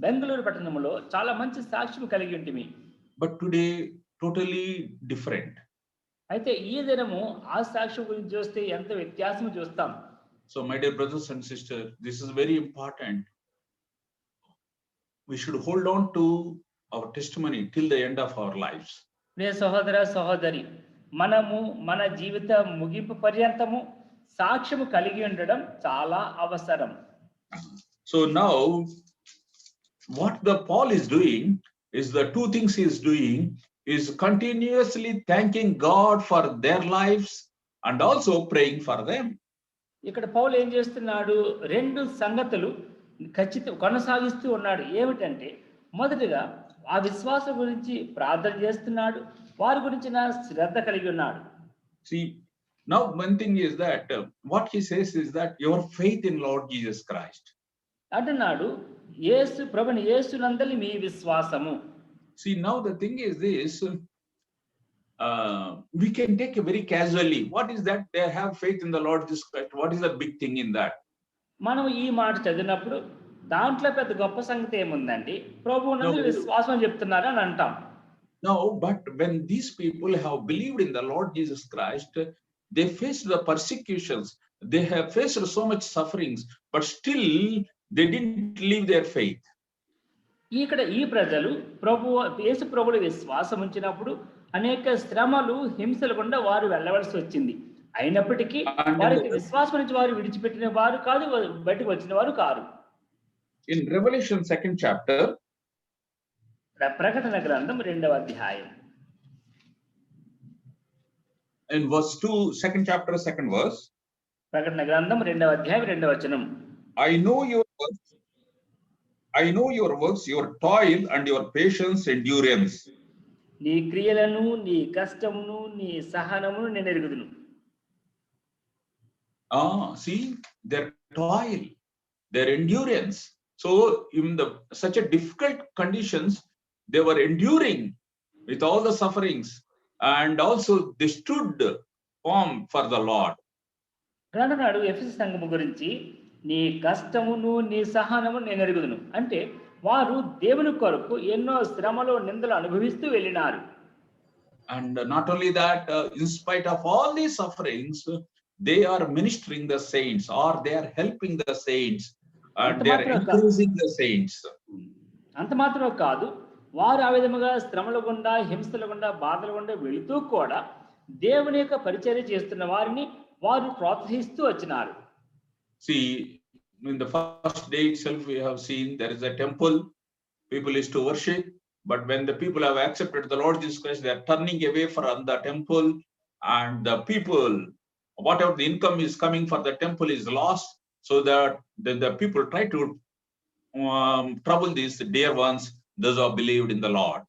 A: బెంగళూరు పట్టణంలో చాలా మంచి సాక్ష్యం కలిగి ఉంటిమి.
B: But today, totally different.
A: అయితే ఈ దినము ఆ సాక్ష్యం గురించి చూస్తే ఎంత వ్యత్యాసం చూస్తాం.
B: So my dear brothers and sisters, this is very important. We should hold on to our testimony till the end of our lives.
A: ప్రియ సహోదర సహోదరి, మనము మన జీవిత ముగింపు పర్యంతము సాక్ష్యము కలిగి ఉండడం చాలా అవసరం.
B: So now what the Paul is doing is the two things he is doing is continuously thanking God for their lives and also praying for them.
A: ఇక్కడ పౌలు ఏం చేస్తున్నాడు? రెండు సంగతులు కొనసాగిస్తూ ఉన్నాడు. ఏమిటంటే, మొదటిగా ఆ విశ్వాసం గురించి ప్రార్థన చేస్తున్నాడు, వారి గురించి నా శ్రద్ధ కలిగి ఉన్నాడు.
B: See, now one thing is that what he says is that your faith in Lord Jesus Christ.
A: అంటున్నాడు, యేసు ప్రభుని యేసునందలి మీ విశ్వాసము.
B: See, now the thing is this, we can take it very casually. What is that? They have faith in the Lord Jesus Christ. What is the big thing in that?
A: మనం ఈ మాట చదివినప్పుడు దాంట్లో పెద్ద గొప్ప సంగతి ఏముందండి, ప్రభువునందు విశ్వాసం చెప్తున్నారు అని అంటాం.
B: No, but when these people have believed in the Lord Jesus Christ, they faced the persecutions, they have faced so much sufferings, but still they didn't leave their faith.
A: ఇక్కడ ఈ ప్రజలు యేసు ప్రభువులో విశ్వాసం ఉంచినప్పుడు అనేక శ్రమలు, హింసలు గుండా వారు వెళ్ళవలసి వచ్చింది. అయినప్పటికీ వారికి విశ్వాసం నుంచి వారు విడిచిపెట్టిన వారు కాదు, బయటకు వచ్చిన వారు car.
B: In Revelation 2nd chapter,
A: ప్రకటన గ్రంథం 2వ అధ్యాయం,
B: in verse 2, 2nd chapter, 2nd verse,
A: ప్రకటన గ్రంథం 2వ అధ్యాయం 2వ వచనం.
B: I know your works, your toil and your patience, endurance.
A: నీ క్రియలను, నీ కష్టమును, నీ సహనమును నేను ఎరుగుదును.
B: See, their toil, their endurance. So in such a difficult conditions, they were enduring with all the sufferings, and also they stood firm for the Lord.
A: అంటున్నాడు ఎఫెసు సంఘము గురించి, నీ కష్టమును, నీ సహనమును నేను ఎరుగుదును. అంటే వారు దేవుని కొరకు ఎన్నో శ్రమలు, నిందలు అనుభవిస్తూ వెళ్ళినారు.
B: And not only that, in spite of all these sufferings, they are ministering the saints, or they are helping the saints, and they are encouraging the saints.
A: అంత మాత్రమే కాదు, వారు ఆ విధముగా శ్రమల గుండా, హింసల గుండా, బాధల గుండా వెళుతూ కూడా దేవుని యొక్క పరిచర్య చేస్తున్న వారిని వారు ప్రోత్సహిస్తూ వచ్చినారు.
B: See, in the first day itself, we have seen there is a temple, people is to worship, but when the people have accepted the Lord Jesus Christ, they are turning away from the temple, and the people, whatever the income is coming for the temple is lost, so that the people try to trouble these dear ones, those who have believed in the Lord.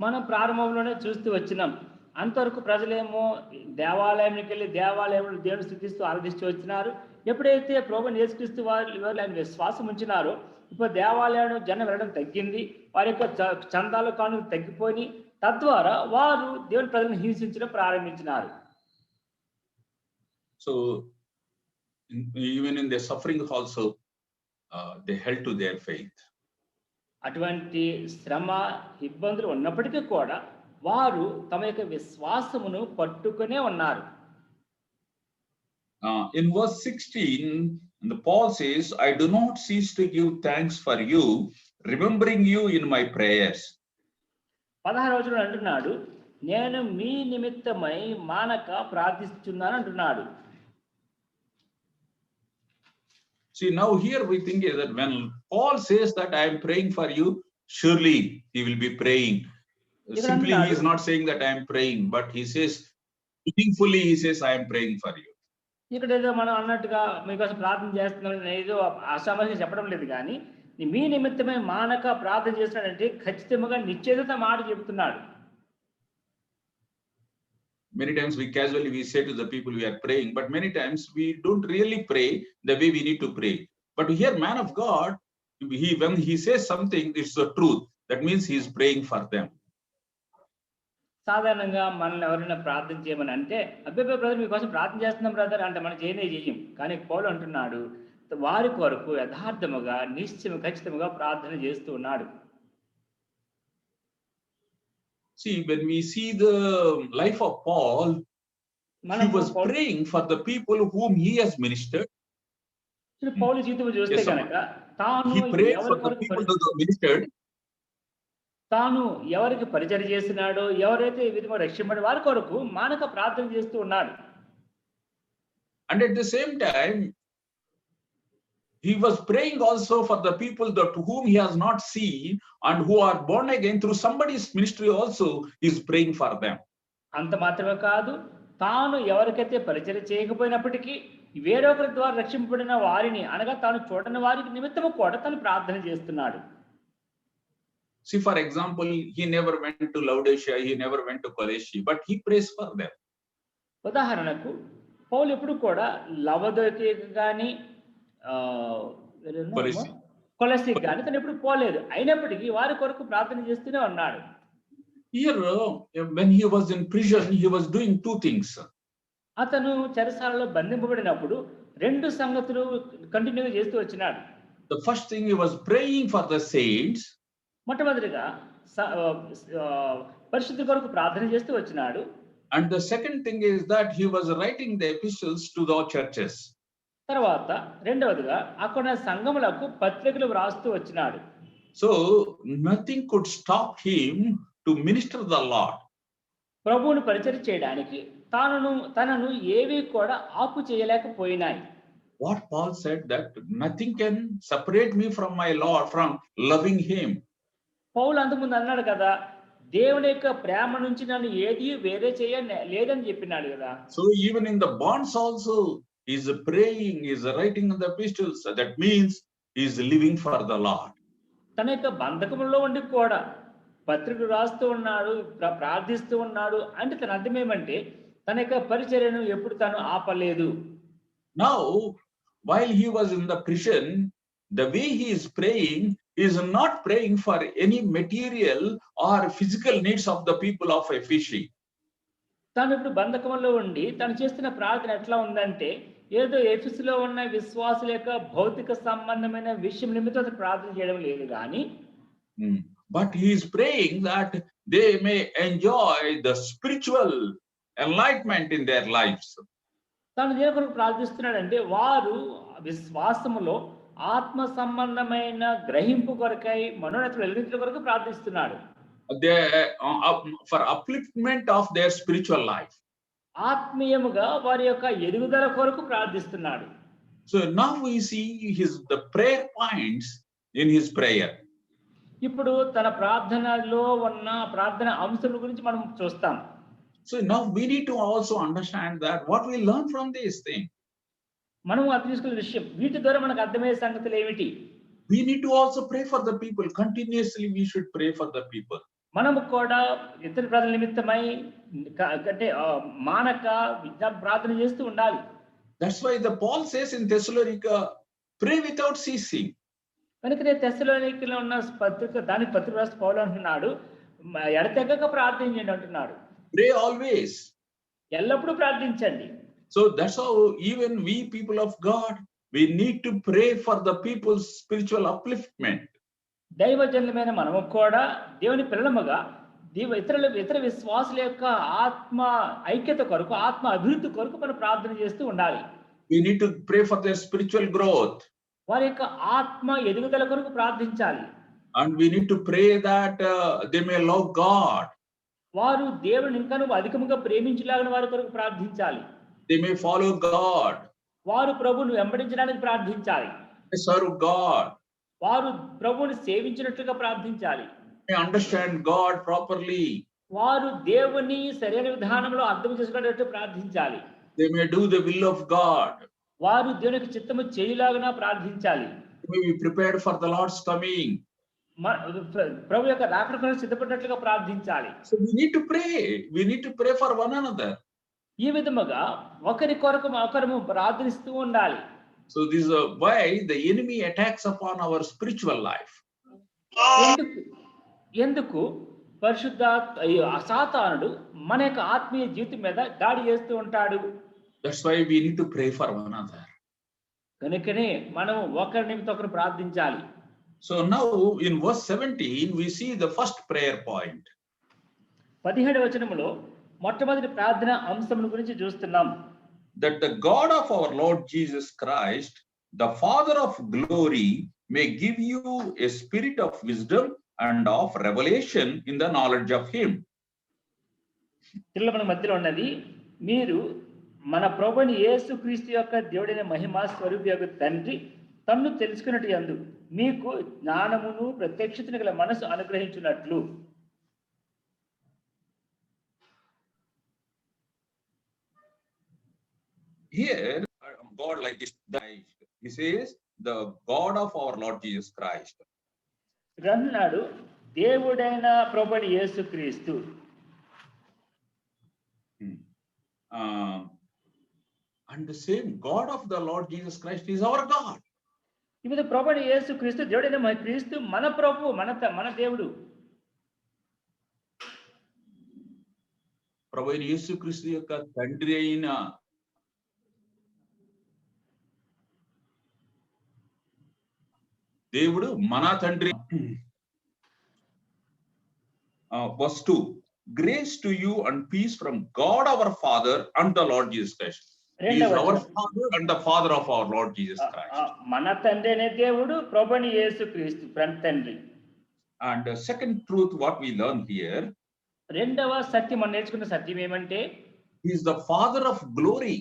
A: మనం ప్రారంభంలోనే చూస్తూ వచ్చినాం. అంతవరకు ప్రజలేమో దేవాలయానికి వెళ్ళి దేవాలయంలో దేవుని స్తుతిస్తూ ఆరాధిస్తూ వచ్చినారు. ఎప్పుడైతే ప్రభువుని యేసుక్రీస్తు వారు ఆయన విశ్వాసం ఉంచినారో, ఇప్పుడు దేవాలయంలో జనం వెళ్ళడం తగ్గింది, వారి యొక్క చందాలు కానుకలు తగ్గిపోయి, తద్వారా వారు దేవుని ప్రజలను హింసించడం ప్రారంభించినారు.
B: So even in their suffering also, they held to their faith.
A: అటువంటి శ్రమ, ఇబ్బందులు ఉన్నప్పటికీ కూడా వారు తమ యొక్క విశ్వాసమును పట్టుకునే ఉన్నారు.
B: In verse 16, the Paul says, I do not cease to give thanks for you, remembering you in my prayers.
A: 16వ వచనంలో అంటున్నాడు, నేను మీ నిమిత్తమై మానక ప్రార్థిస్తున్నాను అంటున్నాడు.
B: See, now here we think that when Paul says that I am praying for you, surely he will be praying. Simply, he is not saying that I am praying, but he says, meaningfully, he says, I am praying for you.
A: ఇక్కడ ఏదో మనం అన్నట్టుగా మీకోసం ప్రార్థన చేస్తున్నాం ఏదో అసామాన్యంగా చెప్పడం లేదు, కానీ మీ నిమిత్తమే మానక ప్రార్థన చేస్తున్నాడంటే ఖచ్చితంగా నిశ్చేత మాట చెప్తున్నాడు.
B: Many times we say to the people we are praying, but many times we don't really pray the way we need to pray. But here, man of God, when he says something, it's the truth. That means he is praying for them.
A: సాధారణంగా మనల్ని ఎవరైనా ప్రార్థన చేయమని అంటే, అబ్బాయి brother మీకోసం ప్రార్థన చేస్తున్నాం బ్రదర్ అంటే మనం చేయం. కానీ పౌలు అంటున్నాడు, వారి కొరకు యథార్థముగా నిశ్చయం ఖచ్చితంగా ప్రార్థన చేస్తూ ఉన్నాడు.
B: See, when we see the life of Paul, he was praying for the people whom he has ministered.
A: పౌలు జీవితం చూస్తే కనుక
B: he prayed for the people who have ministered.
A: తాను ఎవరికి పరిచయం చేస్తున్నాడో, ఎవరైతే ఈ విధంగా రక్షింపడి వారి కొరకు మానక ప్రార్థన చేస్తూ ఉన్నాడు.
B: And at the same time, he was praying also for the people that whom he has not seen and who are born again through somebody's ministry also, he is praying for them.
A: అంత మాత్రమే కాదు, తాను ఎవరికైతే పరిచయం చేయకపోయినప్పటికీ వేరొకరి ద్వారా రక్షింపబడిన వారిని అనగా తాను చూడని వారికి నిమిత్తము కూడా తాను ప్రార్థన చేస్తున్నాడు.
B: See, for example, he never went to Laodicea, he never went to Colossae, but he prays for them.
A: ఉదాహరణకు పౌలు ఎప్పుడు కూడా లవదోకియకు కానీ కొలస్సీ కానీ తను ఎప్పుడు పోలేదు, అయినప్పటికీ వారి కొరకు ప్రార్థన చేస్తూనే ఉన్నాడు.
B: Here, when he was in prison, he was doing two things.
A: అతను చెరసాలలో బంధింపబడినప్పుడు రెండు సంగతులు కంటిన్యూగా చేస్తూ వచ్చినాడు.
B: The first thing, he was praying for the saints.
A: మొట్టమొదటిగా పరిశుద్ధుల కొరకు ప్రార్థన చేస్తూ వచ్చినాడు.
B: And the second thing is that he was writing the epistles to the churches.
A: తర్వాత రెండవదిగా అక్కడ సంఘములకు పత్రికలు వ్రాస్తూ వచ్చినాడు.
B: So nothing could stop him to minister the Lord.
A: ప్రభువును పరిచయం చేయడానికి తనను ఏవి కూడా ఆపు చేయలేకపోయినాయి.
B: What Paul said, that nothing can separate me from my Lord, from loving him.
A: పౌలు అంతకుముందు అన్నాడు కదా, దేవుని యొక్క ప్రేమ నుంచి నన్ను ఏది వేరే లేదని చెప్పినాడు కదా.
B: So even in the bonds also, he is praying, he is writing the epistles. That means he is living for the Lord.
A: తన యొక్క బంధకములో ఉండి కూడా పత్రికలు రాస్తూ ఉన్నాడు, ప్రార్థిస్తూ ఉన్నాడు అంటే తన అర్థం ఏమంటే తన యొక్క పరిచర్యను ఎప్పుడు తను ఆపలేదు.
B: Now, while he was in the prison, the way he is praying is not praying for any material or physical needs of the people of Ephesus.
A: తాను ఇప్పుడు బంధకంలో ఉండి తను చేస్తున్న ప్రార్థన ఎట్లా ఉందంటే, ఏదో ఎఫెసులో ఉన్న విశ్వాసుల యొక్క భౌతిక సంబంధమైన విషయం నిమిత్తం ప్రార్థన చేయడం లేదు కానీ,
B: but he is praying that they may enjoy the spiritual enlightenment in their lives.
A: తాను దేని కొరకు ప్రార్థిస్తున్నాడంటే వారు విశ్వాసములో ఆత్మ సంబంధమైన గ్రహింపు కొరకై మనోన్నతులు వెలిగించడం కొరకు ప్రార్థిస్తున్నాడు.
B: For upliftment of their spiritual life.
A: ఆత్మీయముగా వారి యొక్క ఎదుగుదల కొరకు ప్రార్థిస్తున్నాడు.
B: So now we see the prayer points in his prayer.
A: ఇప్పుడు తన ప్రార్థనలో ఉన్న ప్రార్థన అంశం గురించి మనం చూస్తాం.
B: So now we need to also understand that what we learn from this thing.
A: మనం అర్థం చేసుకునే విషయం, వీటి ద్వారా మనకు అర్థమయ్యే సంగతులు ఏమిటి?
B: We need to also pray for the people. Continuously we should pray for the people.
A: మనము కూడా ఇతర ప్రజల నిమిత్తమై అంటే మానక ప్రార్థన చేస్తూ ఉండాలి.
B: That's why the Paul says in Thessalonica, pray without ceasing.
A: కనుకనే తెస్సలోనికలో ఉన్న పత్రిక రాసి పౌలు అంటున్నాడు, ఎడతెగక ప్రార్థించండి అంటున్నాడు.
B: Pray always.
A: ఎల్లప్పుడూ ప్రార్థించండి.
B: So that's how even we people of God, we need to pray for the people's spiritual upliftment.
A: దైవజనులమైన మనము కూడా దేవుని పిల్లలముగా ఇతర విశ్వాసుల యొక్క ఆత్మ ఐక్యత కొరకు, ఆత్మ అభివృద్ధి కొరకు మనం ప్రార్థన చేస్తూ ఉండాలి.
B: We need to pray for their spiritual growth.
A: వారి యొక్క ఆత్మ ఎదుగుదల కొరకు ప్రార్థించాలి.
B: And we need to pray that they may love God.
A: వారు దేవుని ఇంకనూ అధికముగా ప్రేమించలాగిన వారి కొరకు ప్రార్థించాలి.
B: They may follow God.
A: వారు ప్రభువును వెంబడించడానికి ప్రార్థించాలి.
B: They serve God.
A: వారు ప్రభువుని సేవించినట్లుగా ప్రార్థించాలి.
B: They understand God properly.
A: వారు దేవుని సరైన విధానంలో అర్థం చేసుకునేటట్టు ప్రార్థించాలి.
B: They may do the will of God.
A: వారు దేవునికి చిత్తము చేయులాగున ప్రార్థించాలి.
B: They may be prepared for the Lord's coming.
A: ప్రభు యొక్క రాకడ కొరకు సిద్ధపడినట్లుగా ప్రార్థించాలి.
B: So we need to pray. We need to pray for one another.
A: ఈ విధముగా ఒకరి కొరకు ఒకరము ప్రార్థిస్తూ ఉండాలి.
B: So this is why the enemy attacks upon our spiritual life.
A: ఎందుకు పరిశుద్ధ సాతానుడు మన యొక్క ఆత్మీయ జీవితం మీద దాడి చేస్తూ ఉంటాడు?
B: That's why we need to pray for one another.
A: కనుకనే మనం ఒకరి నిమిత్తం ఒకరు ప్రార్థించాలి.
B: So now in verse 17 we see the first prayer point.
A: 17వ వచనములో మొట్టమొదటి ప్రార్థన అంశం గురించి చూస్తున్నాం.
B: That the God of our Lord Jesus Christ, the Father of glory, may give you a spirit of wisdom and of revelation in the knowledge of him.
A: మన మధ్యలో ఉన్నది, మీరు మన ప్రభుని యేసుక్రీస్తు యొక్క దేవుడైన మహిమా స్వరూపియగు తండ్రి తన్ను తెలుసుకున్నట్టు యందు మీకు జ్ఞానమును ప్రత్యక్షతను గల మనసు అనుగ్రహించున్నట్లు.
B: Here God like this, he says the God of our Lord Jesus Christ.
A: అన్నాడు దేవుడైన ప్రభుని యేసుక్రీస్తు.
B: And the same God of the Lord Jesus Christ is our God.
A: ఇప్పుడు ప్రభుని యేసుక్రీస్తు దేవుడైన క్రీస్తు మన ప్రభు, మన దేవుడు.
B: ప్రభువైన యేసుక్రీస్తు యొక్క తండ్రి అయిన దేవుడు మన తండ్రి. Verse 2, grace to you and peace from God our Father and the Lord Jesus Christ. He is our Father and the Father of our Lord Jesus Christ.
A: మన తండ్రి అనే దేవుడు ప్రభుని యేసుక్రీస్తు తండ్రి.
B: And the second truth what we learn here,
A: రెండవ సత్యం మనం నేర్చుకున్న సత్యం ఏమంటే,
B: he is the Father of glory.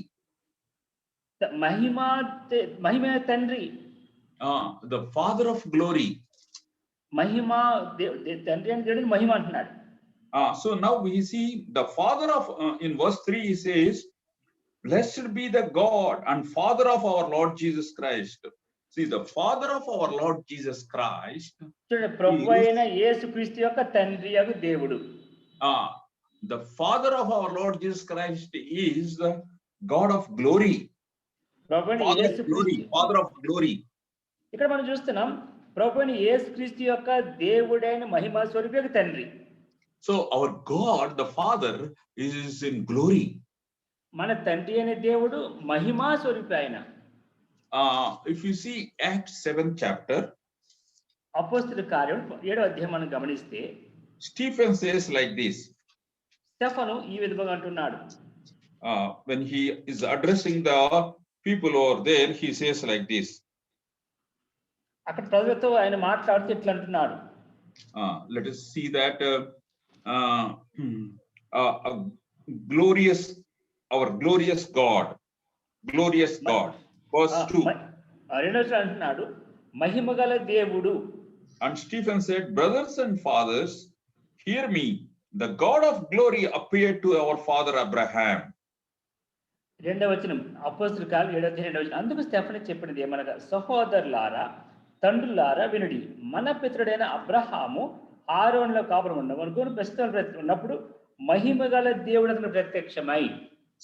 A: మహిమ తండ్రి.
B: The Father of glory.
A: మహిమ తండ్రి అని దేవుడిని మహిమ అంటున్నాడు.
B: So now we see the Father of in verse 3 he says, blessed be the God and Father of our Lord Jesus Christ. See, the Father of our Lord Jesus Christ,
A: ప్రభువైన యేసుక్రీస్తు యొక్క తండ్రి యగు దేవుడు.
B: the Father of our Lord Jesus Christ is the God of glory. Father of glory.
A: ఇక్కడ మనం చూస్తున్నాం ప్రభువైన యేసుక్రీస్తు యొక్క దేవుడైన మహిమా స్వరూపి తండ్రి.
B: So our God the Father is in glory.
A: మన తండ్రి అనే దేవుడు మహిమా స్వరూపి ఆయన.
B: If you see Acts 7th chapter,
A: అపోస్తలుల కార్యం 7వ అధ్యాయం మనం గమనిస్తే,
B: Stephen says like this.
A: Stephen ఈ విధంగా అంటున్నాడు.
B: When he is addressing the people over there, he says like this.
A: అక్కడ ప్రజలతో ఆయన మాట్లాడుతూ ఇట్లా అంటున్నాడు.
B: Let us see that glorious, our glorious God, verse 2.
A: రెండోసారి అంటున్నాడు మహిమగల దేవుడు.
B: And Stephen said, brothers and fathers, hear me. The God of glory appeared to our father Abraham.
A: రెండవ వచనం అపోస్తలుల కార్యం 7వ అధ్యాయం 2వ వచనం. అందుకు స్టెఫను చెప్పినది ఏమనగా, సహోదరులారా తండ్రులారా వినుడి, మన పితరుడైన అబ్రహాము ఆరోనులో కాపురం ఉన్నప్పుడు ప్రస్తుతం ఉన్నప్పుడు మహిమగల దేవుడు అతను ప్రత్యక్షమై.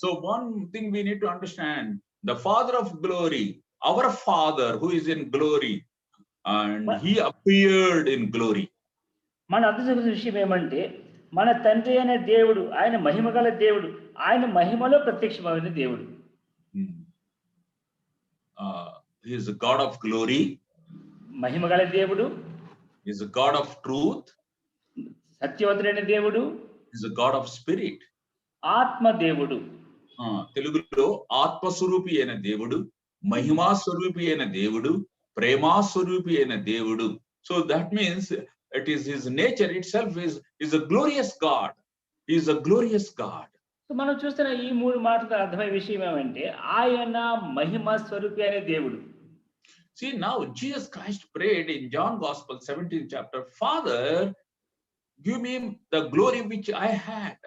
B: So one thing we need to understand, the Father of glory, our Father who is in glory, and he appeared in glory.
A: మన అర్థం చేసుకునే విషయం ఏమంటే, మన తండ్రి అనే దేవుడు ఆయన మహిమగల దేవుడు, ఆయన మహిమలో ప్రత్యక్షమైన దేవుడు.
B: He is a God of glory.
A: మహిమగల దేవుడు.
B: He is a God of truth.
A: సత్యవంతుడైన దేవుడు.
B: He is a God of spirit.
A: ఆత్మ దేవుడు.
B: తెలుగులో ఆత్మస్వరూపి అయిన దేవుడు, మహిమా స్వరూపి అయిన దేవుడు, ప్రేమా స్వరూపి అయిన దేవుడు. So that means it is his nature itself is a glorious God. He is a glorious God.
A: So మనం చూస్తున్న ఈ 3 మాటలకు అర్థమయ్యే విషయం ఏమంటే ఆయన మహిమ స్వరూపి అనే దేవుడు.
B: See, now Jesus Christ prayed in John Gospel 17th chapter, Father, give me the glory which I had.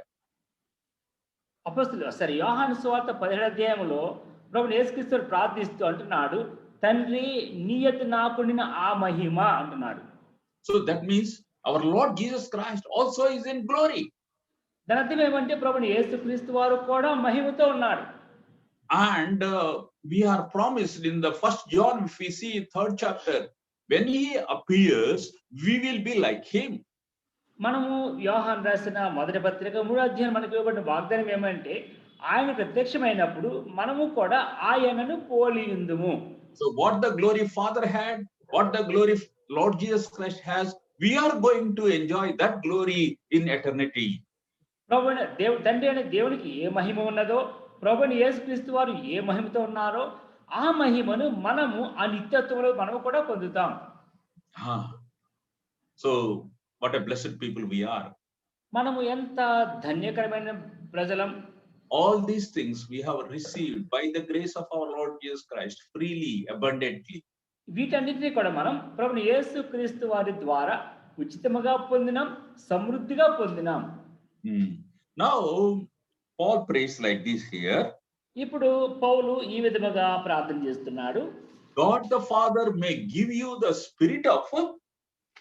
A: అపోస్తలుడు యోహాను సువార్త 17వ అధ్యాయంలో ప్రభువు యేసుక్రీస్తు ప్రార్థిస్తూ అంటున్నాడు, తండ్రి నీ యొద్ద నాకుండిన ఆ మహిమ అంటున్నాడు.
B: So that means our Lord Jesus Christ also is in glory.
A: దాని అర్థం ఏమంటే ప్రభువు యేసుక్రీస్తు వారు కూడా మహిమతో ఉన్నాడు.
B: And we are promised in the first John, if we see 3rd chapter, when he appears, we will be like him.
A: మనము యోహాను రాసిన మొదటి పత్రిక 3వ అధ్యాయం మనకు ఇవ్వబడిన వాగ్దానం ఏమంటే ఆయన ప్రత్యక్షమైనప్పుడు మనము కూడా ఆయనను పోలి ఉందుము.
B: So what the glory Father had, what the glory Lord Jesus Christ has, we are going to enjoy that glory in eternity.
A: ప్రభువు తండ్రి అనే దేవునికి ఏ మహిమ ఉన్నదో, ప్రభువు యేసుక్రీస్తు వారు ఏ మహిమతో ఉన్నారో ఆ మహిమను మనము ఆ నిత్యత్వంలో మనము కూడా పొందుతాం.
B: So what a blessed people we are.
A: మనము ఎంత ధన్యకరమైన ప్రజలం.
B: All these things we have received by the grace of our Lord Jesus Christ freely, abundantly.
A: వీటన్నిటిని కూడా మనం ప్రభువు యేసుక్రీస్తు వారి ద్వారా ఉచితముగా పొందినాం, సమృద్ధిగా పొందినాం.
B: Now Paul prays like this here.
A: ఇప్పుడు పౌలు ఈ విధముగా ప్రార్థన చేస్తున్నాడు.
B: God the Father may give you the spirit of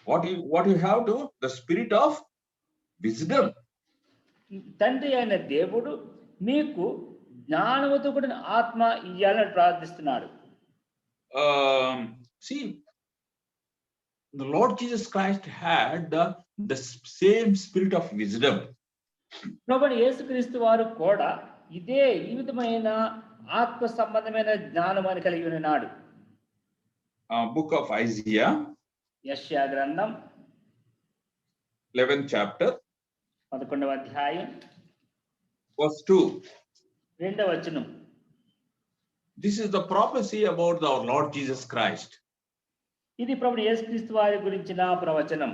B: what you have to, the spirit of wisdom.
A: తండ్రి అయిన దేవుడు మీకు జ్ఞానముతో కూడిన ఆత్మ ఇయ్యాలని ప్రార్థిస్తున్నాడు.
B: See, the Lord Jesus Christ had the same spirit of wisdom.
A: ప్రభువు యేసుక్రీస్తు వారు కూడా ఇదే ఈ విధమైన ఆత్మ సంబంధమైన జ్ఞానమును కలిగి ఉన్నాడు.
B: Book of Isaiah,
A: యెషయా గ్రంథం
B: 11th chapter,
A: 11వ అధ్యాయం
B: verse 2.
A: 2వ వచనం.
B: This is the prophecy about our Lord Jesus Christ.
A: ఇది ప్రభువు యేసుక్రీస్తు వారి గురించిన ప్రవచనం.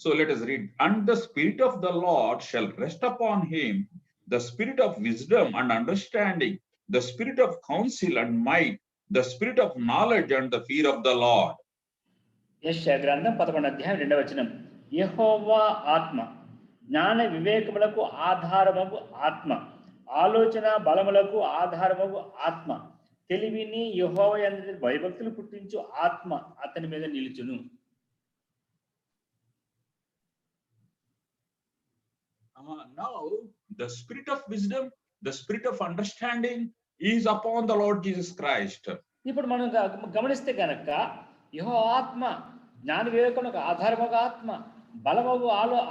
B: So let us read. And the spirit of the Lord shall rest upon him, the spirit of wisdom and understanding, the spirit of counsel and might, the spirit of knowledge and the fear of the Lord.
A: యెషయా గ్రంథం 11వ అధ్యాయం 2వ వచనం. యెహోవా ఆత్మ జ్ఞాన వివేకములకు ఆధారమగు ఆత్మ, ఆలోచన బలములకు ఆధారమగు ఆత్మ, తెలివిని యెహోవా యందు భయభక్తులు పుట్టించు ఆత్మ అతని మీద నిలుచును.
B: Now the spirit of wisdom, the spirit of understanding is upon the Lord Jesus Christ.
A: ఇప్పుడు మనం గమనిస్తే గనక యెహోవా ఆత్మ, జ్ఞాన వివేకములకు ఆధారమగు ఆత్మ, బలమగు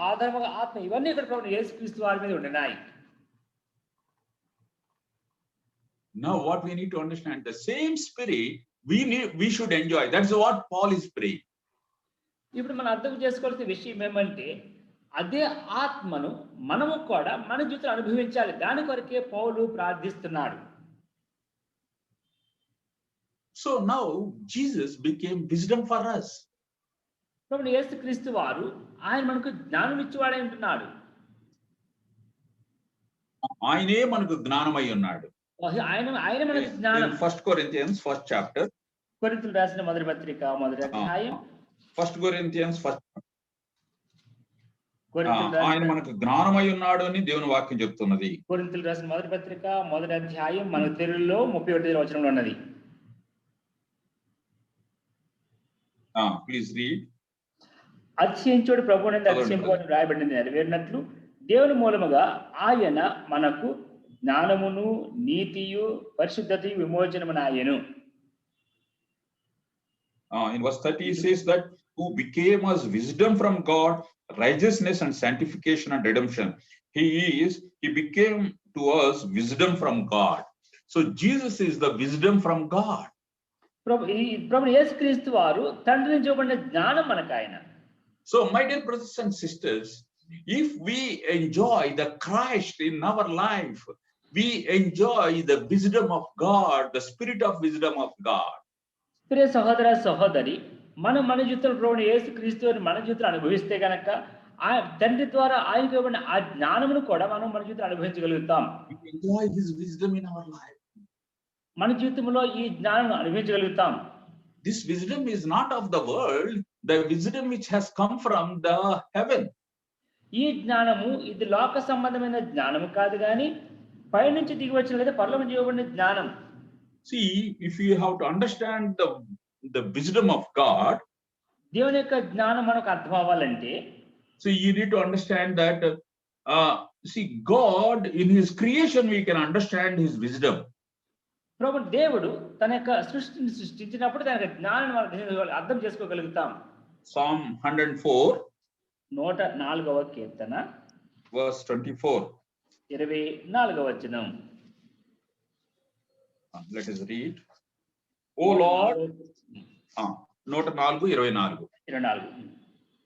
A: ఆధారమగు ఆత్మ, ఇవన్నీ ఇక్కడ ప్రభువు యేసుక్రీస్తు వారి మీద ఉన్నాయి.
B: Now what we need to understand, the same spirit we should enjoy. That's what Paul is praying.
A: ఇప్పుడు మనం అర్థం చేసుకోవాల్సిన విషయం ఏమంటే అదే ఆత్మను మనము కూడా మన జీవితంలో అనుభవించాలి. దాని కొరకే పౌలు ప్రార్థిస్తున్నాడు.
B: So now Jesus became wisdom for us.
A: ప్రభువు యేసుక్రీస్తు వారు ఆయన మనకు జ్ఞానం ఇచ్చేవాడై ఉంటున్నాడు.
B: ఆయనే మనకు జ్ఞానమై ఉన్నాడు.
A: ఆయన మనకు జ్ఞానం.
B: 1 Corinthians 1st chapter,
A: కొరింథీయులకు రాసిన మొదటి పత్రిక 1వ అధ్యాయం.
B: 1 Corinthians 1st. ఆయన మనకు జ్ఞానమై ఉన్నాడు అని దేవుని వాక్యం చెప్తున్నది.
A: కొరింథీయులకు రాసిన మొదటి పత్రిక 1వ అధ్యాయం మన తెలుగులో 31వ వచనంలో ఉన్నది.
B: Please read.
A: అతిశయించుడు ప్రభువునందు అతిశయింపని రాయబడింది నెరవేరినట్లు దేవుని మూలముగా ఆయన మనకు జ్ఞానమును నీతియు పరిశుద్ధతయు విమోచనమునాయెను.
B: In verse 30 he says that who became us wisdom from God, righteousness and sanctification and redemption. He became to us wisdom from God. So Jesus is the wisdom from God.
A: ప్రభువు యేసుక్రీస్తు వారు తండ్రి నుంచి ఇవ్వబడిన జ్ఞానం మనకు ఆయన.
B: So my dear brothers and sisters, If we enjoy the Christ in our life, we enjoy the wisdom of God, the spirit of wisdom of God.
A: ప్రియ సహోదర సహోదరి, మనం మన జీవితంలో ప్రభువైన యేసు క్రీస్తుని మన జీవితంలో అనుభవిస్తే గనక ఆ తండ్రి ద్వారా ఆయనకు ఇవ్వబడిన ఆ జ్ఞానమును కూడా మనం మన జీవితంలో అనుభవించగలుగుతాం.
B: We enjoy his wisdom in our life.
A: మన జీవితంలో ఈ జ్ఞానం అనుభవించగలుగుతాం.
B: This wisdom is not of the world, the wisdom which has come from the heaven.
A: ఈ జ్ఞానము ఇది లోక సంబంధమైన జ్ఞానము కాదు కానీ పైనుంచి దిగి వచ్చిన లేదా పరలోకం నుంచి ఇవ్వబడిన జ్ఞానం.
B: See, if you have to understand the wisdom of God,
A: దేవుని యొక్క జ్ఞానం మనకు అర్థం అవ్వాలంటే,
B: so you need to understand that see, God in his creation we can understand his wisdom.
A: ప్రభు దేవుడు తన యొక్క సృష్టిని సృష్టించినప్పుడు తన యొక్క జ్ఞానాన్ని మనం అర్థం చేసుకోగలుగుతాం.
B: Psalm 104
A: 104వ కీర్తన
B: verse 24.
A: 24వ వచనం.
B: Let us read. O Lord, 104:24.
A: 24.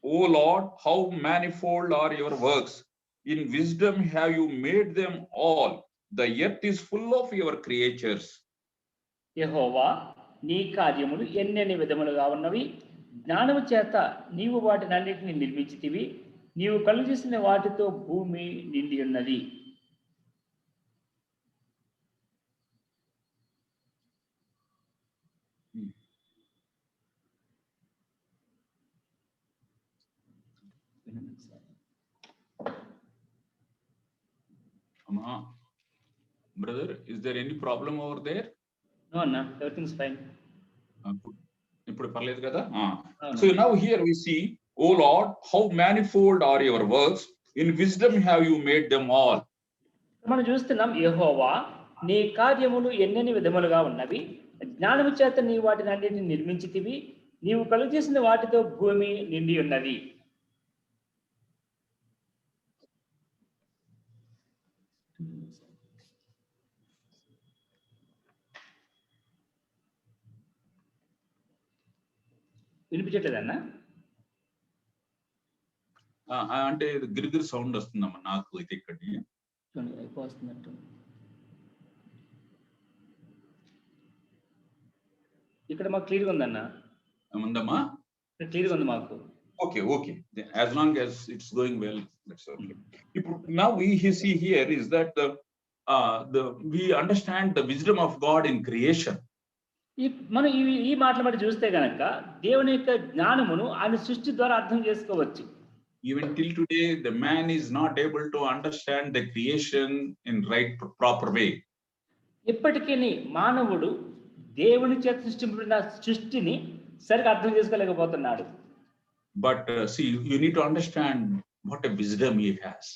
B: O Lord, how manifold are your works! In wisdom have you made them all. The earth is full of your creatures.
A: యెహోవా, నీ కార్యములు ఎన్నెన్ని విధములుగా ఉన్నవి. జ్ఞానము చేత నీవు వాటినన్నిటిని నిర్మించితివి. నీవు కలుగు చేసిన వాటితో భూమి నిండి ఉన్నది.
B: Brother, is there any problem over there?
A: No, Anna, everything's fine.
B: ఇప్పుడు పర్లేదు కదా? So now here we see, O Lord, how manifold are your works. In wisdom have you made them all.
A: మనం చూస్తున్నాం, యెహోవా, నీ కార్యములు ఎన్నెన్ని విధములుగా ఉన్నవి. జ్ఞానము చేత నీ వాటిని అన్నిటిని నిర్మించితివి. నీవు కలుగు చేసిన వాటితో భూమి నిండి ఉన్నది. వినిపించట్లేదన్నా?
B: అంటే గిరిగిరి సౌండ్ వస్తుందమ్మా నాకు అయితే ఇక్కడ.
A: వస్తున్నట్టు ఇక్కడ మాకు క్లియర్గా ఉందన్నా.
B: ఉందమ్మా?
A: క్లియర్గా ఉంది మాకు.
B: Okay. As long as it's going well, that's okay. Now we see here is that we understand the wisdom of God in creation.
A: మనం ఈ మాటల బట్టి చూస్తే గనక దేవుని యొక్క జ్ఞానమును ఆయన సృష్టి ద్వారా అర్థం చేసుకోవచ్చు.
B: Even till today, the man is not able to understand the creation in right proper way.
A: ఇప్పటికీ మానవుడు దేవుని చేత సృష్టింపబడిన సృష్టిని సరిగా అర్థం చేసుకోలేకపోతున్నాడు.
B: But see, you need to understand what a wisdom he has.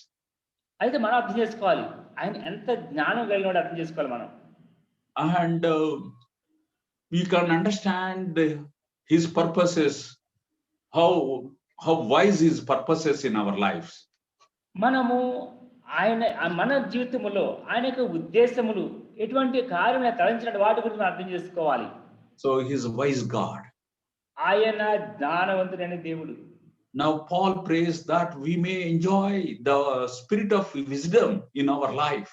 A: అయితే మనం అర్థం చేసుకోవాలి, ఆయన ఎంత జ్ఞానం కలిగినాడో అర్థం చేసుకోవాలి మనం.
B: And we can understand his purposes, how wise his purposes in our lives.
A: మనము మన జీవితంలో ఆయన యొక్క ఉద్దేశములు ఎటువంటి కార్యములను తలంచిన వాటి గురించి అర్థం చేసుకోవాలి.
B: So he is a wise God.
A: ఆయన జ్ఞానవంతుడైన దేవుడు.
B: Now Paul prays that we may enjoy the spirit of wisdom in our life.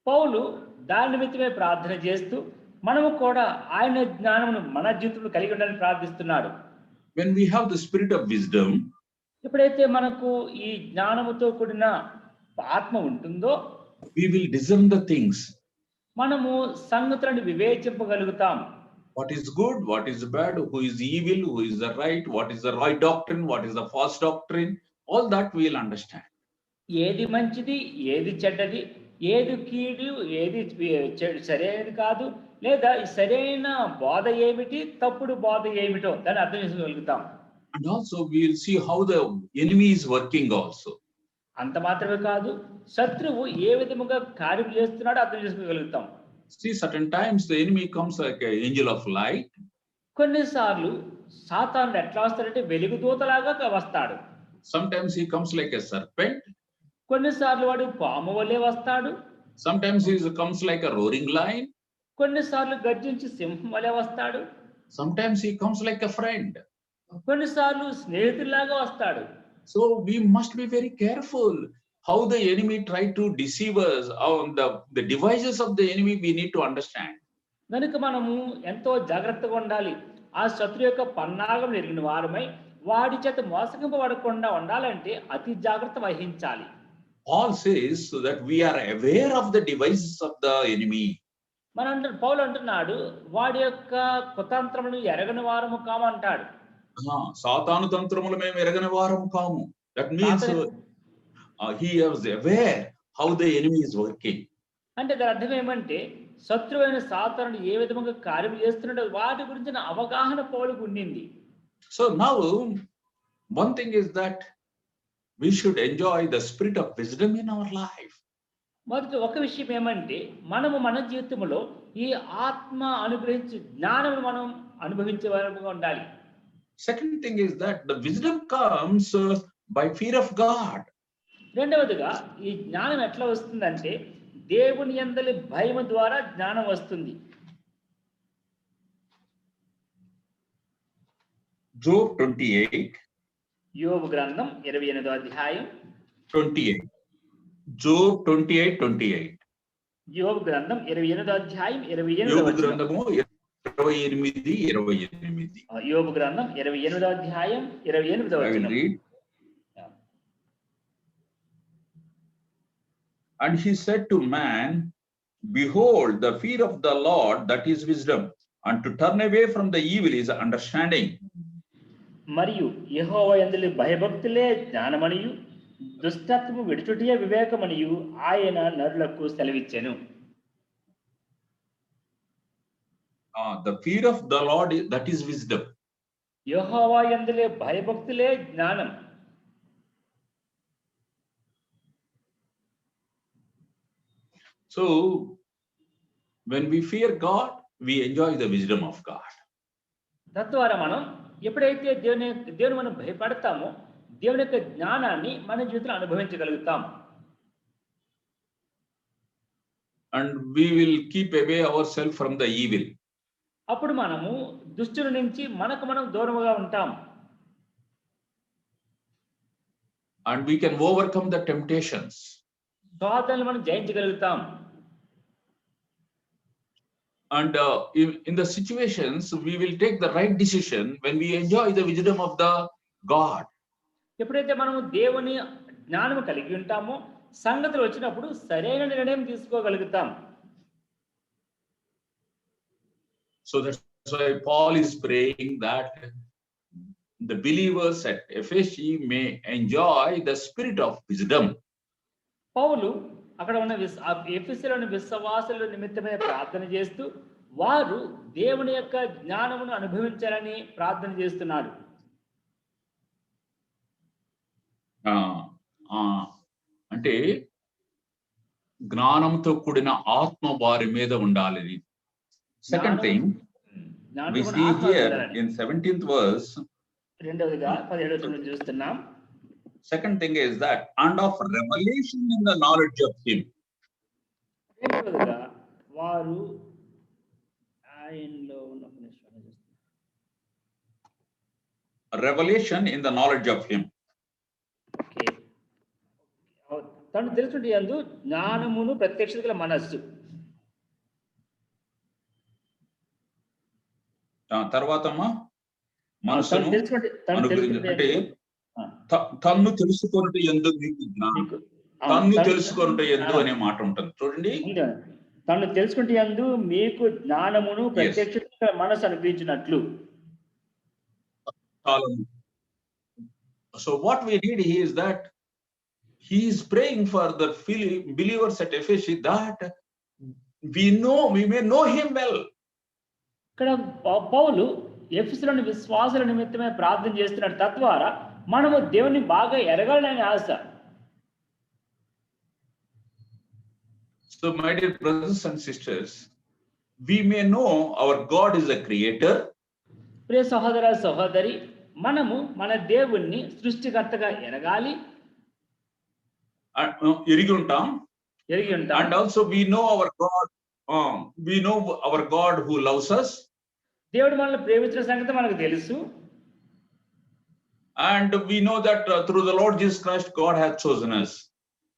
A: పౌలు దాని నిమిత్తమే ప్రార్థన చేస్తూ మనము కూడా ఆయన జ్ఞానమును మన జీవితంలో కలిగి ఉండాలని ప్రార్థిస్తున్నాడు.
B: When we have the spirit of wisdom,
A: ఎప్పుడైతే మనకు ఈ జ్ఞానముతో కూడిన ఆత్మ ఉంటుందో,
B: we will discern the things.
A: మనము సంగతులను వివేచింపగలుగుతాం.
B: What is good, what is bad, who is evil, who is the right, what is the right doctrine, what is the false doctrine, all that we will understand.
A: ఏది మంచిది, ఏది చెడ్డది, ఏది కీడు, ఏది సరైనది కాదు, లేదా సరైన బోధ ఏమిటి, తప్పుడు బోధ ఏమిటో దాన్ని అర్థం చేసుకోగలుగుతాం.
B: And also we will see how the enemy is working also.
A: అంత మాత్రమే కాదు, శత్రువు ఏ విధముగా కార్యం చేస్తున్నాడో అర్థం చేసుకోగలుగుతాం.
B: See, certain times the enemy comes like an angel of light.
A: కొన్నిసార్లు సాతానుడు ఎట్లా వస్తాడంటే వెలుగుదూతలాగా వస్తాడు.
B: Sometimes he comes like a serpent.
A: కొన్నిసార్లు వాడు పాము వలె వస్తాడు.
B: Sometimes he comes like a roaring lion.
A: కొన్నిసార్లు గర్జించి సింహం వలె వస్తాడు.
B: Sometimes he comes like a friend.
A: కొన్నిసార్లు స్నేహితుల్లాగా వస్తాడు.
B: So we must be very careful how the enemy tried to deceive us. On the devices of the enemy we need to understand.
A: కనుక మనము ఎంతో జాగ్రత్తగా ఉండాలి. ఆ శత్రు యొక్క పన్నాగం ఎరిగిన వారమై వాడి చేత మోసగింపబడకుండా ఉండాలంటే అతి జాగ్రత్త వహించాలి.
B: Paul says so that we are aware of the devices of the enemy.
A: పౌలు అంటున్నాడు వాడి యొక్క కుతంత్రములను ఎరగని వారము కామంటాడు.
B: సాతాను తంత్రములు మేము ఎరగని వారము కాము. That means he was aware how the enemy is working.
A: అంటే దాని అర్థం ఏమంటే శత్రువైన సాతానుడు ఏ విధంగా కార్యం చేస్తున్నాడో వాటి గురించిన అవగాహన పౌలుకు ఉండింది.
B: So now one thing is that we should enjoy the spirit of wisdom in our life.
A: మొదటి ఒక విషయం ఏమంటే మనము మన జీవితంలో ఈ ఆత్మ అనుగ్రహించి జ్ఞానం మనం అనుభవించే వారుగా ఉండాలి.
B: Second thing is that the wisdom comes by fear of God.
A: రెండవదిగా ఈ జ్ఞానం ఎట్లా వస్తుందంటే దేవుని యందలి భయం ద్వారా జ్ఞానం వస్తుంది.
B: Job 28.
A: యోబు గ్రంథం 28వ అధ్యాయం
B: 28. Job 28:28.
A: యోబు గ్రంథం 28వ అధ్యాయం 28వ
B: యోబు
A: వచనం.
B: గ్రంథము 28:28.
A: యోబు గ్రంథం 28వ అధ్యాయం 28వ
B: I will
A: వచనం.
B: read. And he said to man, behold, the fear of the Lord, that is wisdom, and to turn away from the evil is understanding.
A: మరియు యెహోవా యందలి భయభక్తులే జ్ఞానమనియు దుష్టత్వము విడుచుటయే వివేకమనియు ఆయన నరులకు సెలవిచ్చెను.
B: The fear of the Lord, that is wisdom.
A: యెహోవా యందలి భయభక్తులే జ్ఞానం.
B: So when we fear God, we enjoy the wisdom of God.
A: తద్వారా మనం ఎప్పుడైతే దేవుని మనం భయపడతామో దేవుని యొక్క జ్ఞానాన్ని మన జీవితంలో అనుభవించగలుగుతాం.
B: And we will keep away ourselves from the evil.
A: అప్పుడు మనము దుష్టుల నుంచి మనకు మనం దూరముగా ఉంటాం.
B: And we can overcome the temptations.
A: శోధనలను మనం జయించగలుగుతాం.
B: And in the situations, we will take the right decision when we enjoy the wisdom of the God.
A: ఎప్పుడైతే మనము దేవుని జ్ఞానము కలిగి ఉంటామో సంగతులు వచ్చినప్పుడు సరైన నిర్ణయం తీసుకోగలుగుతాం.
B: So that's why Paul is praying that the believers at Ephesus may enjoy the spirit of wisdom.
A: పౌలు అక్కడ ఉన్న ఎఫెసీలోని విశ్వాసుల నిమిత్తమే ప్రార్థన చేస్తూ వారు దేవుని యొక్క జ్ఞానమును అనుభవించాలని ప్రార్థన చేస్తున్నాడు.
B: అంటే జ్ఞానంతో కూడిన ఆత్మ వారి మీద ఉండాలి. Second thing we see here in 17th verse.
A: రెండవదిగా 17వ వచనం చూస్తున్నాం.
B: Second thing is that and of revelation in the knowledge of him.
A: రెండవదిగా వారు ఆయనలో ఉన్న
B: revelation in the knowledge of him.
A: తను తెలుసుకుంటే యందు జ్ఞానమును ప్రత్యక్షత గల మనస్సు.
B: తర్వాతమ్మా మనసును అంటే తన్ను తెలుసుకొనుట యందు మీకు జ్ఞానం, తన్ను తెలుసుకొనుట యందు అనే మాట ఉంటుంది చూడండి.
A: తను తెలుసుకుంటే యందు మీకు జ్ఞానమును ప్రత్యక్షత గల మనస్సు అనుగ్రహించినట్లు.
B: So what we need is that he is praying for the believers at Ephesus that we may know him well.
A: ఇక్కడ పౌలు ఎఫెసీలోని విశ్వాసుల నిమిత్తమే ప్రార్థన చేస్తున్నాడు. తద్వారా మనము దేవుని బాగా ఎరగాలని ఆశ.
B: So my dear brothers and sisters, we may know our God is a creator.
A: ప్రియ సహోదర సహోదరి, మనము మన దేవుణ్ణి సృష్టికర్తగా ఎరగాలి,
B: ఎరిగి ఉంటాం. And also we know our God who loves us.
A: దేవుడు మనల్ని ప్రేమించిన సంగతి మనకు తెలుసు.
B: And we know that through the Lord Jesus Christ, God has chosen us.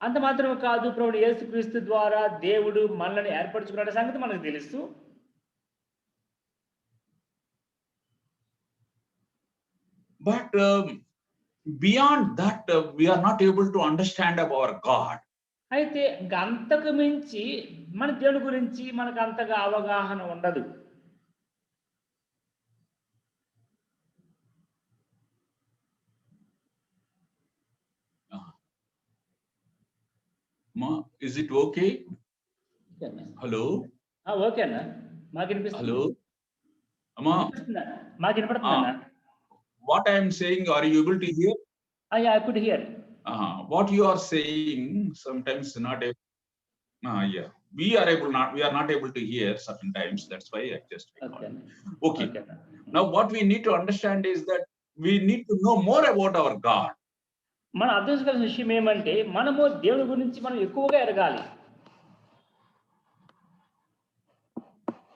A: అంత మాత్రమే కాదు, ప్రభువు యేసుక్రీస్తు ద్వారా దేవుడు మనల్ని ఏర్పరచుకున్న సంగతి మనకు తెలుసు.
B: But beyond that, we are not able to understand our God.
A: అయితే ఇంకా అంతకు మించి మన దేవుని గురించి మనకు అంతగా అవగాహన ఉండదు.
B: Is it okay? Hello?
A: ఓకేనా? మాకు వినిపిస్తుంది.
B: Hello? Amma?
A: మాకు వినపడుతుందా?
B: What I am saying, are you able to hear?
A: I could hear.
B: What you are saying sometimes not able. Yeah, we are not able to hear certain times. That's why I just recorded. Okay. Now what we need to understand is that we need to know more about our God.
A: మన అర్థం చేసుకోవాల్సిన విషయం ఏమంటే మనము దేవుని గురించి మనం ఎక్కువగా ఎరగాలి.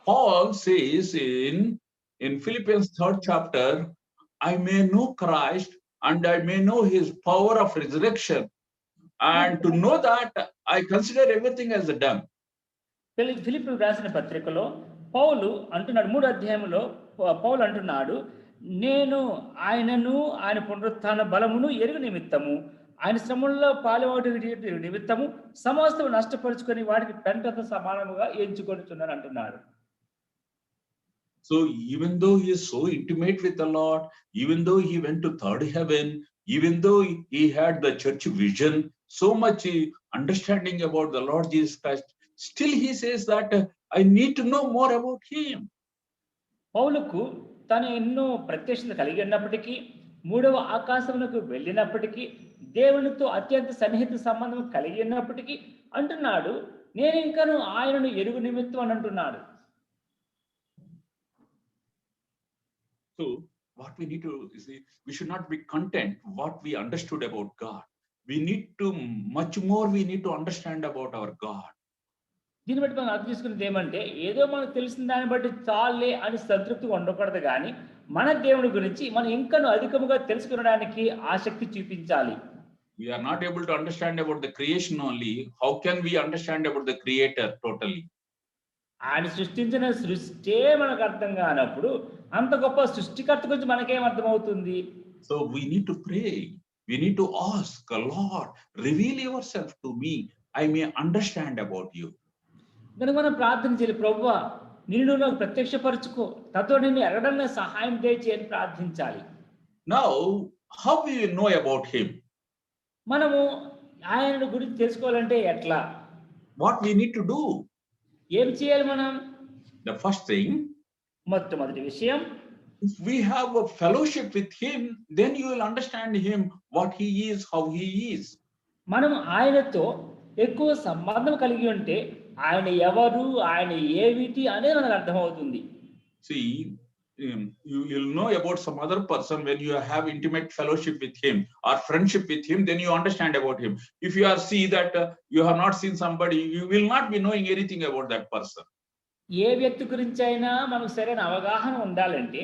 B: Paul says in Philippians 3rd chapter, I may know Christ and I may know his power of resurrection, and to know that I consider everything as a dung.
A: ఫిలిప్పీయులకు రాసిన పత్రికలో పౌలు అంటున్నాడు, 3వ అధ్యాయంలో పౌలు అంటున్నాడు, నేను ఆయనను ఆయన పునరుత్థాన బలమును ఎరుగు నిమిత్తము ఆయన శ్రమల్లో పాల్గొనే నిమిత్తము సమస్తము నష్టపరుచుకొని వాటికి పెంటతో సమానముగా ఎంచుకొనుచున్నాను అంటున్నాడు.
B: So even though he is so intimate with the Lord, even though he went to third heaven, even though he had the church vision, so much understanding about the Lord Jesus Christ, still he says that I need to know more about him.
A: పౌలుకు తను ఎన్నో ప్రత్యక్షతలు కలిగి ఉన్నప్పటికీ, 3వ ఆకాశమునకు వెళ్ళినప్పటికీ, దేవునితో అత్యంత సన్నిహిత సంబంధం కలిగి ఉన్నప్పటికీ అంటున్నాడు, నేను ఇంకను ఆయనను ఎరుగు నిమిత్తం అని అంటున్నాడు.
B: So what we need to see, we should not be content what we understood about God. We need to we need to understand about our God.
A: దీన్ని బట్టి మనం అర్థం చేసుకునేది ఏమంటే, ఏదో మనకు తెలిసిన దాన్ని బట్టి చాలే అని సంతృప్తిగా ఉండకూడదు, కానీ మన దేవుని గురించి మనం ఇంకను అధికముగా తెలుసుకునడానికి ఆసక్తి చూపించాలి.
B: We are not able to understand about the creation only. How can we understand about the Creator totally?
A: ఆయన సృష్టించిన సృష్టి మనకు అర్థం కానప్పుడు అంత గొప్ప సృష్టికర్త గురించి మనకేం అర్థమవుతుంది?
B: So we need to pray. We need to ask, Lord, reveal yourself to me. I may understand about you.
A: కనుక మనం ప్రార్థన చేయాలి, ప్రభువా నిన్ను నాకు ప్రత్యక్షపరచుకో, తతో నిన్ను ఎరగడంలో సహాయం దయచేయి అని ప్రార్థించాలి.
B: Now, how we know about him?
A: మనము ఆయన గురించి తెలుసుకోవాలంటే ఎట్లా?
B: What we need to do?
A: ఏం చేయాలి మనం?
B: The first thing,
A: మొట్టమొదటి విషయం,
B: if we have a fellowship with him, then you will understand him, what he is, how he is.
A: మనం ఆయనతో ఎక్కువ సంబంధం కలిగి ఉంటే ఆయన ఎవరు, ఆయన ఏమిటి అనేది మనకు అర్థమవుతుంది.
B: See, you'll know about some other person when you have intimate fellowship with him or friendship with him, then you understand about him. If you are see that you have not seen somebody, you will not be knowing anything about that person.
A: ఏ వ్యక్తి గురించి అయినా మనకు సరైన అవగాహన ఉండాలంటే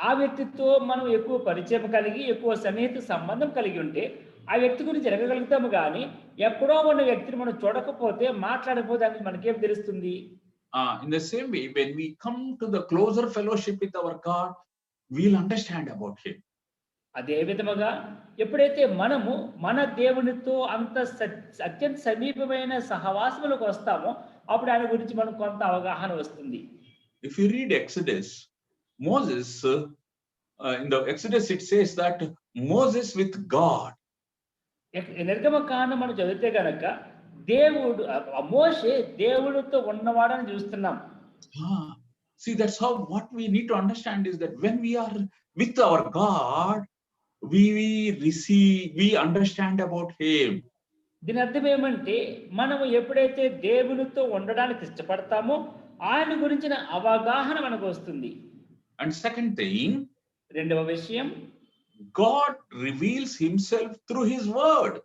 A: ఆ వ్యక్తితో మనం ఎక్కువ పరిచయం కలిగి ఎక్కువ సన్నిహిత సంబంధం కలిగి ఉంటే ఆ వ్యక్తి గురించి ఎరగగలుగుతాము, కానీ ఎక్కడో ఉన్న వ్యక్తిని మనం చూడకపోతే మాట్లాడకపోతే అనేది మనకేం తెలుస్తుంది?
B: In the same way, when we come to the closer fellowship with our God, we'll understand about him.
A: అదే విధముగా ఎప్పుడైతే మనము మన దేవునితో అంత అత్యంత సమీపమైన సహవాసములకు వస్తామో అప్పుడు ఆయన గురించి మనకు కొంత అవగాహన వస్తుంది.
B: If you read Exodus, Moses, in the Exodus it says that Moses with God.
A: నిర్గమకాండం మనం చదివితే గనక దేవుడు మోషే దేవుడితో ఉన్నవాడని చూస్తున్నాం.
B: See, that's how what we need to understand is that when we are with our God, we understand about him.
A: దీని అర్థం ఏమంటే మనము ఎప్పుడైతే దేవునితో ఉండడానికి ఇష్టపడతామో ఆయన గురించిన అవగాహన మనకు వస్తుంది.
B: And second thing,
A: రెండవ విషయం,
B: God reveals himself through his word.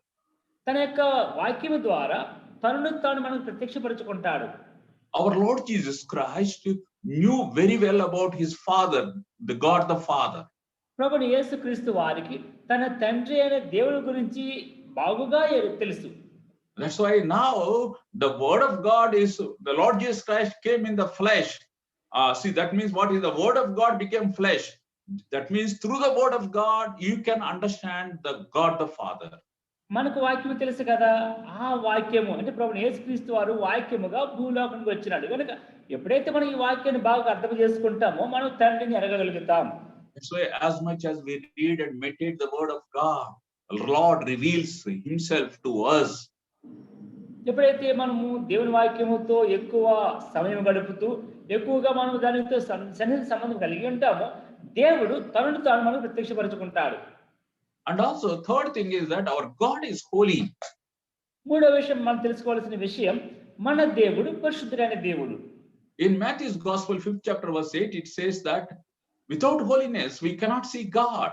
A: తన యొక్క వాక్యము ద్వారా తనను తాను మనకు ప్రత్యక్షపరచుకుంటాడు.
B: Our Lord Jesus Christ knew very well about his Father, the God the Father.
A: ప్రభుని యేసుక్రీస్తు వారికి తన తండ్రి అయిన దేవుని గురించి బాగుగా తెలుసు.
B: That's why now the word of God is, the Lord Jesus Christ came in the flesh. See, that means what is the word of God became flesh. That means through the word of God, you can understand the God the Father.
A: మనకు వాక్యం తెలుసు కదా, ఆ వాక్యము అంటే ప్రభుని యేసుక్రీస్తు వారు వాక్యముగా భూలోకానికి వచ్చినాడు కనుక ఎప్పుడైతే మనం ఈ వాక్యాన్ని బాగా అర్థం చేసుకుంటామో మనం తండ్రిని ఎరగగలుగుతాం.
B: That's why as much as we read and meditate the word of God, the Lord reveals himself to us.
A: ఎప్పుడైతే మనము దేవుని వాక్యముతో ఎక్కువ సమయం గడుపుతూ ఎక్కువగా మనం దానితో సన్నిహిత సంబంధం కలిగి ఉంటామో దేవుడు తనను తాను మనకు ప్రత్యక్షపరచుకుంటాడు.
B: And also third thing is that our God is holy.
A: మూడో విషయం మనం తెలుసుకోవాల్సిన విషయం, మన దేవుడు పరిశుద్ధుడైన దేవుడు.
B: In Matthew's Gospel 5th chapter verse 8 it says that without holiness we cannot see God.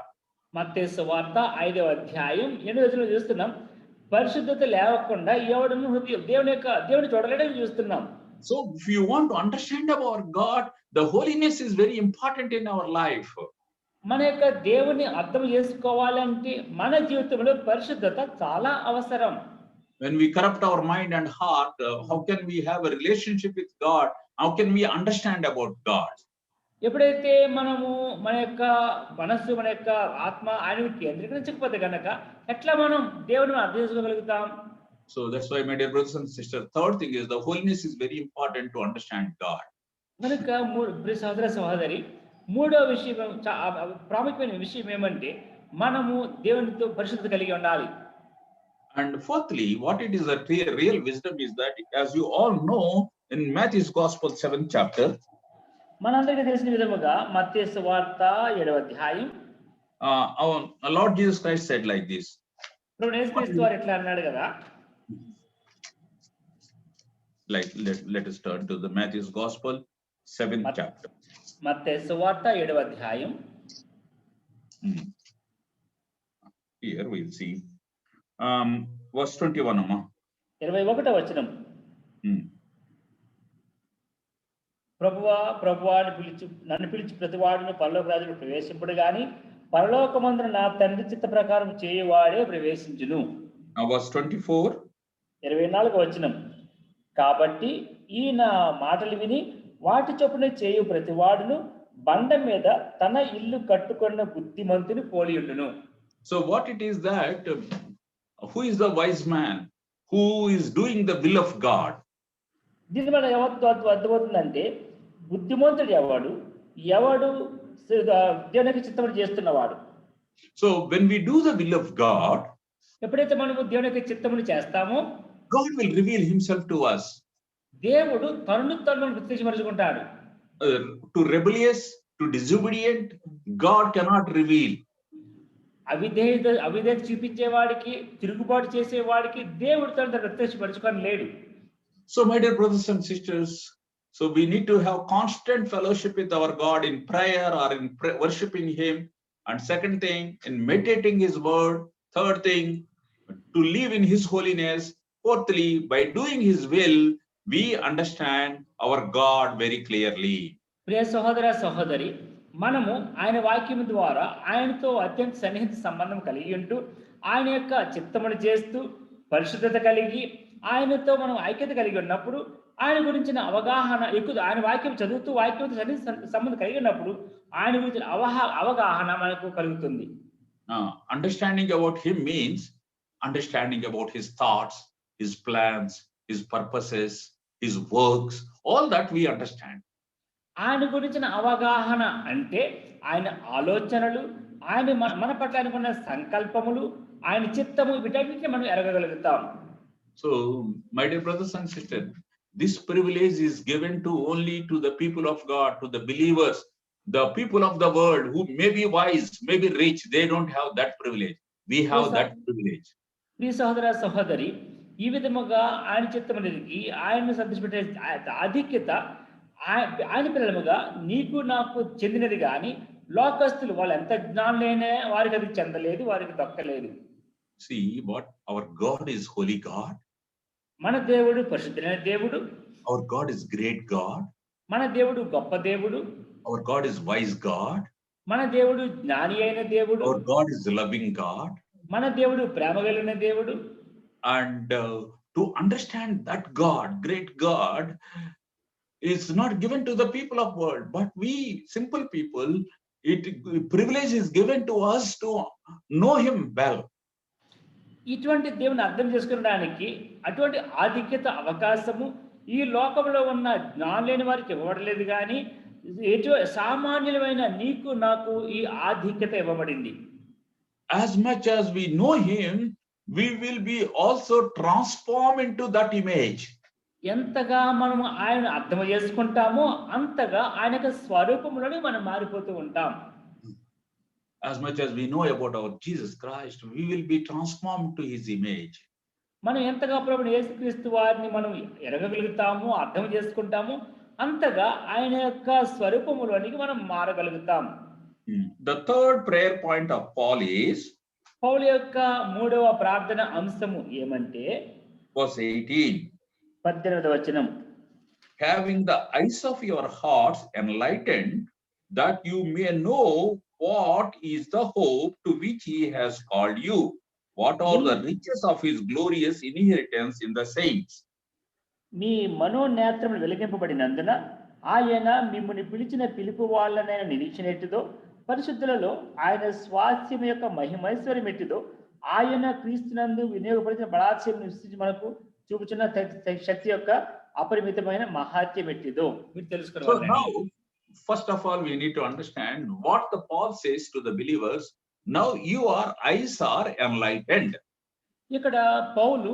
A: మత్తయి సువార్త 5వ అధ్యాయం 8వ వచనంలో చూస్తున్నాం, పరిశుద్ధత లేకుండా ఎవడును దేవుని చూడలేడని చూస్తున్నాం.
B: So if you want to understand about God, the holiness is very important in our life.
A: మన యొక్క దేవుని అర్థం చేసుకోవాలంటే మన జీవితంలో పరిశుద్ధత చాలా అవసరం.
B: When we corrupt our mind and heart, how can we have a relationship with God? How can we understand about God?
A: ఎప్పుడైతే మనము మన యొక్క మనస్సు మన యొక్క ఆత్మ ఆయన కేంద్రీకరించకపోతే కనుక ఎట్లా మనం దేవుని అర్థం చేసుకోగలుగుతాం?
B: So that's why, my dear brothers and sisters, third thing is the holiness is very important to understand God.
A: కనుక సహోదర సహోదరి, మూడో విషయం ప్రాముఖ్యమైన విషయం ఏమంటే మనము దేవునితో పరిశుద్ధత కలిగి ఉండాలి.
B: And fourthly, what it is the real wisdom is that, as you all know, in Matthew's Gospel 7th chapter,
A: మనందరికీ తెలిసిన విధముగా మత్తయి సువార్త 7వ అధ్యాయం
B: our Lord Jesus Christ said like this.
A: ప్రభువు యేసుక్రీస్తు వారు ఇట్లా అన్నాడు కదా,
B: like let us turn to the Matthew's Gospel 7th chapter.
A: మత్తయి సువార్త 7వ అధ్యాయం.
B: Here we'll see verse 21 amma.
A: 21వ వచనం. ప్రభువా నన్ను పిలిచి ప్రతివాడును పరలోక రాజ్యంలో ప్రవేశింపుడు గాని పరలోకమందున నా తండ్రి చిత్త ప్రకారం చేయువాడే ప్రవేశించును.
B: Verse 24.
A: 24వ వచనం. కాబట్టి ఈ నా మాటలు విని వాటి చొప్పున చేయు ప్రతివాడును బండ మీద తన ఇల్లు కట్టుకున్న బుద్ధిమంతుని పోలి ఉండును.
B: So what it is that who is the wise man who is doing the will of God?
A: దీని మన అర్థమవుతుందంటే బుద్ధిమంతుడు ఎవడు దేవునికి చిత్తము చేస్తున్నవాడు.
B: So when we do the will of God,
A: ఎప్పుడైతే మనము దేవునికి చిత్తమును చేస్తామో
B: God will reveal himself to us.
A: దేవుడు తనను తాను ప్రత్యక్షపరచుకుంటాడు.
B: To rebellious, to disobedient, God cannot reveal.
A: అవిధేయత చూపించేవాడికి, తిరుగుబాటు చేసేవాడికి దేవుడు తనను ప్రత్యక్షపరచుకొని లేడు.
B: So my dear brothers and sisters, so we need to have constant fellowship with our God in prayer or in worshiping him. And second thing, in meditating his word. Third thing, to live in his holiness. Fourthly, by doing his will, we understand our God very clearly.
A: ప్రియ సహోదర సహోదరి, మనము ఆయన వాక్యం ద్వారా ఆయనతో అత్యంత సన్నిహిత సంబంధం కలిగి ఉంటూ ఆయన యొక్క చిత్తమును చేస్తూ పరిశుద్ధత కలిగి ఆయనతో మనం ఐక్యత కలిగి ఉన్నప్పుడు ఆయన గురించిన అవగాహన ఎక్కువ, ఆయన వాక్యం చదువుతూ వాక్యంతో సన్నిహిత సంబంధం కలిగి ఉన్నప్పుడు ఆయన గురించిన అవగాహన మనకు కలుగుతుంది.
B: Understanding about him means understanding about his thoughts, his plans, his purposes, his works, all that we understand.
A: ఆయన గురించిన అవగాహన అంటే ఆయన ఆలోచనలు, ఆయన మన పట్ల అనుకున్న సంకల్పములు, ఆయన చిత్తము, వీటన్నిటిని మనం ఎరగగలుగుతాం.
B: So my dear brothers and sisters, this privilege is given to only to the people of God, to the believers. The people of the world who may be wise, may be rich, they don't have that privilege. We have that privilege.
A: ప్రియ సహోదర సహోదరి, ఈ విధముగా ఆయన చిత్తమునికి ఆయన్ను సంతోషపెట్టే ఆధిక్యత ఆయన పిల్లలుగా నీకు నాకు చెందినది కానీ లోకస్తులు వాళ్ళు ఎంత జ్ఞానులైనా వారికి అది చెందలేదు, వారికి దక్కలేదు.
B: See what our God is holy God.
A: మన దేవుడు పరిశుద్ధమైన దేవుడు.
B: Our God is great God.
A: మన దేవుడు గొప్ప దేవుడు.
B: Our God is wise God.
A: మన దేవుడు జ్ఞాని అయిన దేవుడు.
B: Our God is a loving God.
A: మన దేవుడు ప్రేమ కలిగిన దేవుడు.
B: And to understand that God, great God, is not given to the people of world, but we simple people, privilege is given to us to know him well.
A: ఇటువంటి దేవుని అర్థం చేసుకోవడానికి అటువంటి ఆధిక్యత అవకాశము ఈ లోకంలో ఉన్న జ్ఞానం లేని వారికి ఇవ్వబడలేదు, కానీ సామాన్యులమైన నీకు నాకు ఈ ఆధిక్యత ఇవ్వబడింది.
B: As much as we know him, we will be also transformed into that image.
A: ఎంతగా మనం ఆయన అర్థం చేసుకుంటామో అంతగా ఆయన యొక్క స్వరూపంలోనే మనం మారిపోతూ ఉంటాం.
B: As much as we know about our Jesus Christ, we will be transformed to his image.
A: మనం ఎంతగా ప్రభువైన యేసుక్రీస్తు వారిని మనం ఎరగగలుగుతామో అర్థం చేసుకుంటామో అంతగా ఆయన యొక్క స్వరూపంలోనికి మనం మారగలుగుతాం.
B: The third prayer point of Paul is
A: పౌలు యొక్క మూడవ ప్రార్థన అంశము ఏమంటే
B: verse 18.
A: 18వ వచనం.
B: Having the eyes of your hearts enlightened, that you may know what is the hope to which he has called you, what are the riches of his glorious inheritance in the saints.
A: మీ మనోనేత్రములు వెలిగింపబడినందున ఆయన మిమ్మల్ని పిలిచిన పిలుపు వాళ్ళనైన నిరీక్షణ ఎట్టిదో, పరిశుద్ధులలో ఆయన స్వాస్థ్యం యొక్క మహిమైశ్వర్యం ఎట్టిదో, ఆయన క్రీస్తునందు వినియోగపరిచిన బలాత్యం నిశ్చయించి మనకు చూపుచున్న శక్తి యొక్క అపరిమితమైన మహాత్యం ఎట్టిదో మీరు తెలుసుకోవాలి.
B: So now, first of all, we need to understand what the Paul says to the believers. Now your eyes are enlightened.
A: ఇక్కడ పౌలు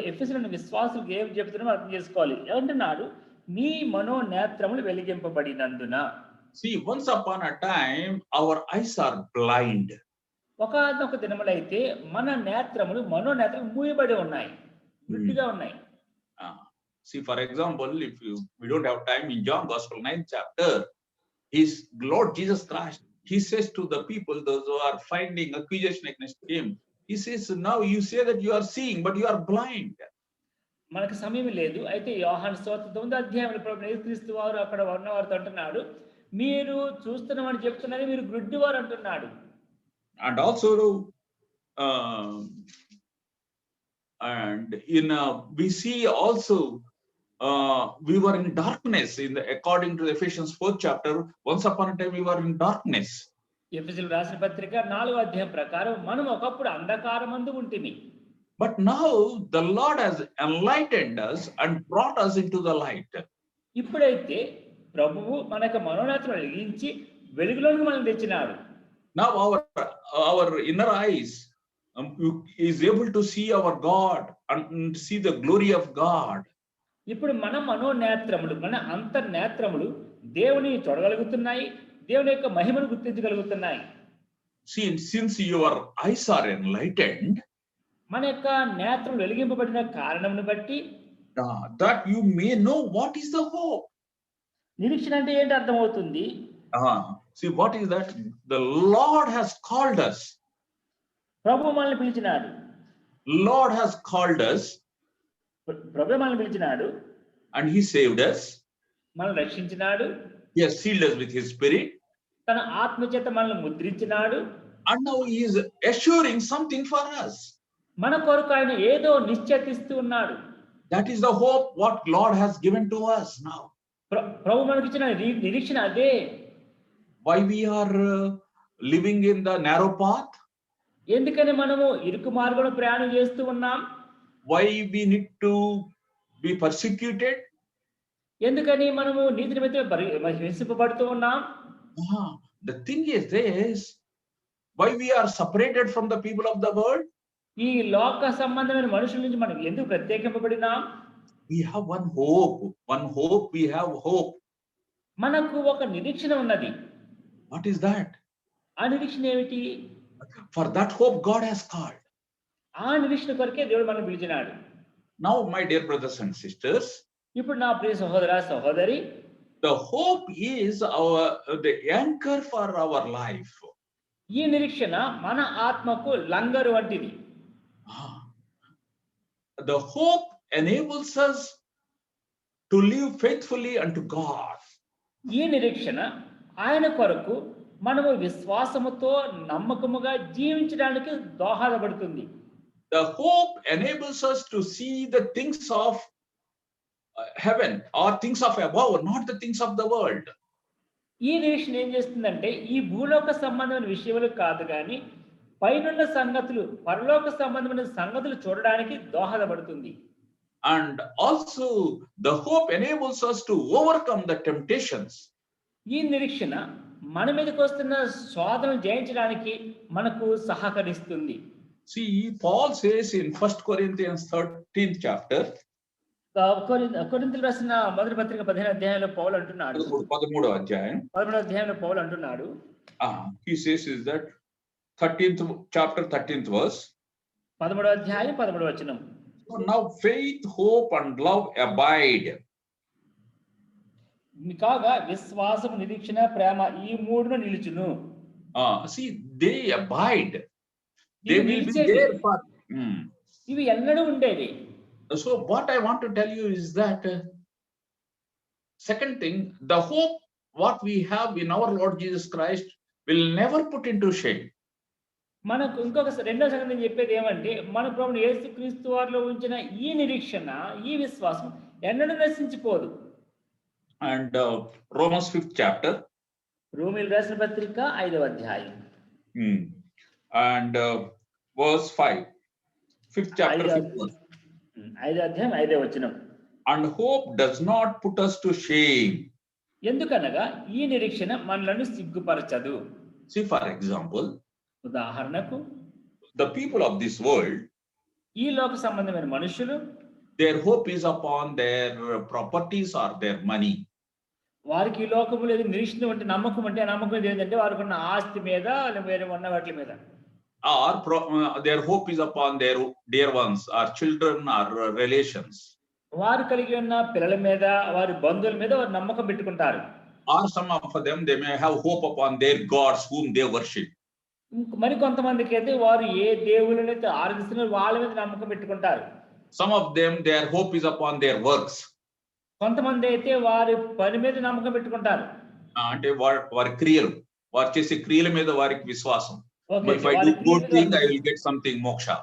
A: ఎఫెసీయుల విశ్వాసులకు ఏం చెప్తున్నారో అర్థం చేసుకోవాలి. ఏమంటున్నాడు? మీ మనోనేత్రములు వెలిగింపబడినందున.
B: See, once upon a time, our eyes are blind.
A: ఒకనొక దినములైతే మన నేత్రములు మనోనేత్రములు మూయబడి ఉన్నాయి, గుడ్డిగా ఉన్నాయి.
B: See, for example, if we don't have time, in John Gospel 9th chapter, his Lord Jesus Christ, he says to the people, those who are finding accusation against him, he says, now you say that you are seeing, but you are blind.
A: మనకు సమయం లేదు. అయితే యోహాను సువార్త 9వ అధ్యాయంలో ప్రభువైన యేసుక్రీస్తు వారు అక్కడ ఉన్నవారితో అంటున్నాడు, మీరు చూస్తున్నామని చెప్తున్నది మీరు గుడ్డివారు అంటున్నాడు.
B: And also, and in we see also we were in darkness according to Ephesians 4th chapter. Once upon a time we were in darkness.
A: ఎఫెసీయులకు రాసిన పత్రిక 4వ అధ్యాయం ప్రకారం మనం ఒకప్పుడు అంధకారమందు ఉంటిమి.
B: But now the Lord has enlightened us and brought us into the light.
A: ఇప్పుడైతే ప్రభువు మనకు మనోనేత్రం వెలిగించి వెలుగులోకి మనల్ని తెచ్చినాడు.
B: Now our inner eyes is able to see our God and see the glory of God.
A: ఇప్పుడు మన మనోనేత్రములు, మన అంతర్నేత్రములు దేవుని చూడగలుగుతున్నాయి, దేవుని యొక్క మహిమను గుర్తించగలుగుతున్నాయి.
B: See, since your eyes are enlightened,
A: మన యొక్క నేత్రములు వెలిగింపబడిన కారణమును బట్టి
B: that you may know what is the hope.
A: నిరీక్షణ అంటే ఏంటి అర్థమవుతుంది.
B: See, what is that? The Lord has called us.
A: ప్రభువు మనల్ని పిలిచినాడు.
B: Lord has called us.
A: ప్రభువు మనల్ని పిలిచినాడు.
B: And he saved us.
A: మనల్ని రక్షించినాడు.
B: He has sealed us with his spirit.
A: తన ఆత్మ చేత మనల్ని ముద్రించినాడు.
B: And now he is assuring something for us.
A: మన కొరకు ఆయన ఏదో నిశ్చయిస్తూ ఉన్నాడు.
B: That is the hope what Lord has given to us now.
A: ప్రభు మనకి ఇచ్చిన నిరీక్షణ అదే.
B: Why we are living in the narrow path?
A: ఎందుకని మనము ఇరుకు మార్గంలో ప్రయాణం చేస్తూ ఉన్నాం?
B: Why we need to be persecuted?
A: ఎందుకని మనము నీతి నిమిత్తం హింసింపబడుతూ ఉన్నాం?
B: The thing is this, why we are separated from the people of the world?
A: ఈ లోక సంబంధమైన మనుషుల నుంచి మనం ఎందుకు ప్రత్యేకింపబడినాం?
B: We have one hope. We have hope.
A: మనకు ఒక నిరీక్షణ ఉన్నది.
B: What is that?
A: ఆ నిరీక్షణ ఏమిటి?
B: For that hope God has called.
A: ఆ నిరీక్షణ కొరకే దేవుడు మనల్ని పిలిచినాడు.
B: Now, my dear brothers and sisters,
A: ఇప్పుడు నా ప్రియ సహోదర సహోదరి,
B: the hope is the anchor for our life.
A: ఈ నిరీక్షణ మన ఆత్మకు లంగరు వంటిది.
B: The hope enables us to live faithfully unto God.
A: ఈ నిరీక్షణ ఆయన కొరకు మనము విశ్వాసముతో నమ్మకముగా జీవించడానికి దోహదపడుతుంది.
B: The hope enables us to see the things of heaven or things of above, not the things of the world.
A: ఈ నిరీక్షణ ఏం చేస్తుందంటే ఈ భూలోక సంబంధమైన విషయములు కాదు కానీ పైనున్న సంగతులు, పరలోక సంబంధమైన సంగతులు చూడడానికి దోహదపడుతుంది.
B: And also the hope enables us to overcome the temptations.
A: ఈ నిరీక్షణ మన మీదకి వస్తున్న శోధనలు జయించడానికి మనకు సహకరిస్తుంది.
B: See, Paul says in 1 Corinthians 13th chapter,
A: కొరింథీయులకు రాసిన మొదటి పత్రిక 15వ అధ్యాయంలో పౌలు అంటున్నాడు,
B: 13వ అధ్యాయం
A: 11వ అధ్యాయంలో పౌలు అంటున్నాడు,
B: he says is that 13th chapter 13th verse.
A: 13వ అధ్యాయం 13వ వచనం.
B: So now faith, hope and love abide.
A: కాగా విశ్వాసము, నిరీక్షణ, ప్రేమ ఈ మూడును నిలుచును.
B: See, they abide. They will be there for.
A: ఇవి ఎన్నడూ ఉండేవి.
B: So what I want to tell you is that second thing, the hope what we have in our Lord Jesus Christ will never put into shame.
A: మనకు ఇంకొక రెండో సంగతి నేను చెప్పేది ఏమంటే మన ప్రభువు యేసుక్రీస్తు వారిలో ఉంచిన ఈ నిరీక్షణ, ఈ విశ్వాసం ఎన్నడూ నశించిపోదు.
B: And Romans 5th chapter,
A: రోమీయులకు రాసిన పత్రిక 5వ అధ్యాయం
B: and verse 5, 5th chapter 5th verse.
A: 5వ అధ్యాయం 5వ వచనం.
B: And hope does not put us to shame.
A: ఎందుకనగా ఈ నిరీక్షణ మనలను సిగ్గుపరచదు.
B: See, for example,
A: ఉదాహరణకు
B: the people of this world,
A: ఈ లోక సంబంధమైన మనుషులు,
B: their hope is upon their properties or their money.
A: వారికి ఈ లోకములో ఏది నిరీక్షణ అంటే నమ్మకం అంటే ఆ నమ్మకం ఏంటంటే వారికి ఉన్న ఆస్తి మీద, వేరే ఉన్న వాటి మీద.
B: Or their hope is upon their dear ones or children or relations.
A: వారు కలిగి ఉన్న పిల్లల మీద, వారి బంధువుల మీద వారు నమ్మకం పెట్టుకుంటారు.
B: Or some of them, they may have hope upon their gods whom they worship.
A: మరి కొంతమందికి అయితే వారు ఏ దేవుళ్ళనైతే ఆరాధిస్తున్నారో వాళ్ళ మీద నమ్మకం పెట్టుకుంటారు.
B: Some of them, their hope is upon their works.
A: కొంతమంది అయితే వారి పని మీద నమ్మకం పెట్టుకుంటారు.
B: అంటే వారి క్రియలు, వారు చేసే క్రియల మీద వారికి విశ్వాసం. If I do good thing, I will get something moksha.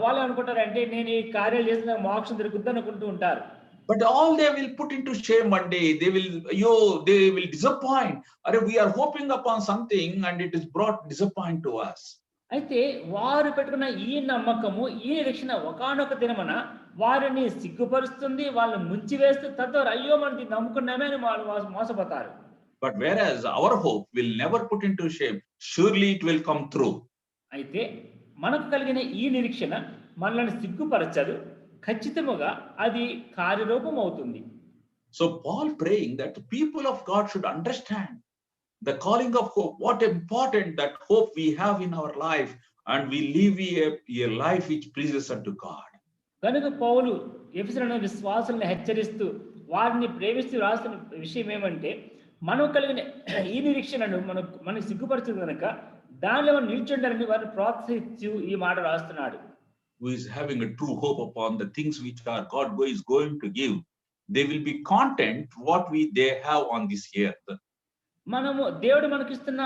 A: వాళ్ళు అనుకుంటారు అంటే నేను ఈ కార్యాలు చేసిన మోక్షం దొరుకుద్ది అనుకుంటూ ఉంటారు.
B: But all they will put into shame one day. They will disappoint. We are hoping upon something and it is brought disappoint to us.
A: అయితే వారు పెట్టుకున్న ఈ నమ్మకము, ఈ నిరీక్షణ ఒకానొక దినమున వారిని సిగ్గుపరుస్తుంది, వాళ్ళని ముంచివేస్తూ తద్వారా అయ్యో మనం నమ్ముకున్నామే అని వాళ్ళు మోసపోతారు.
B: But whereas our hope will never put into shame, surely it will come through.
A: అయితే మనకు కలిగిన ఈ నిరీక్షణ మనల్ని సిగ్గుపరచదు, ఖచ్చితముగా అది కార్యరూపం అవుతుంది.
B: So Paul praying that the people of God should understand the calling of hope, what important that hope we have in our life, and we live a life which pleases unto God.
A: కనుక పౌలు ఎఫెసీయుల విశ్వాసులను హెచ్చరిస్తూ వారిని ప్రేమిస్తూ రాస్తున్న విషయం ఏమంటే మనం కలిగిన ఈ నిరీక్షణను మనకు సిగ్గుపరచదు కనుక దానిలో మనం నిల్చుండాలని వారిని ప్రోత్సహించు ఈ మాట రాస్తున్నాడు.
B: Who is having a true hope upon the things which are God is going to give, they will be content what they have on this earth.
A: మనము దేవుడు మనకిస్తున్న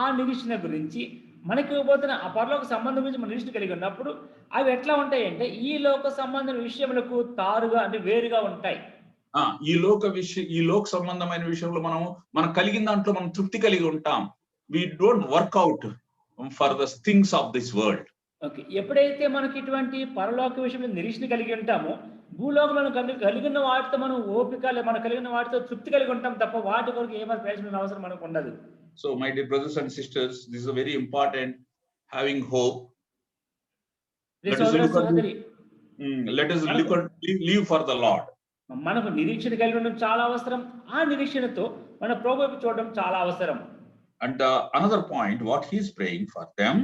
A: ఆ నిరీక్షణ గురించి, మనకి ఇవ్వబోతున్న ఆ పరలోక సంబంధం గురించి మనం నిరీక్షణ కలిగి ఉన్నప్పుడు అవి ఎట్లా ఉంటాయి అంటే ఈ లోక సంబంధం విషయములకు తారుగా అంటే వేరుగా ఉంటాయి.
B: ఈ లోక సంబంధమైన విషయంలో మనం కలిగిన దాంట్లో మనం తృప్తి కలిగి ఉంటాం. We don't work out for the things of this world.
A: Okay, ఎప్పుడైతే మనకి ఇటువంటి పరలోక విషయంలో నిరీక్షణ కలిగి ఉంటామో భూలోకంలో కలిగిన వాటితో మనం ఓపిక, మనం కలిగిన వాటితో తృప్తి కలిగి ఉంటాం తప్ప వాటి కొరకు ఏమైనా ప్రయోజనం అవసరం మనకు ఉండదు.
B: So my dear brothers and sisters, this is a very important, having hope. Let us live for the Lord.
A: మనకు నిరీక్షణ కలిగి ఉండడం చాలా అవసరం. ఆ నిరీక్షణతో మన ప్రభువు చూడడం చాలా అవసరం.
B: And another point, what he is praying for them.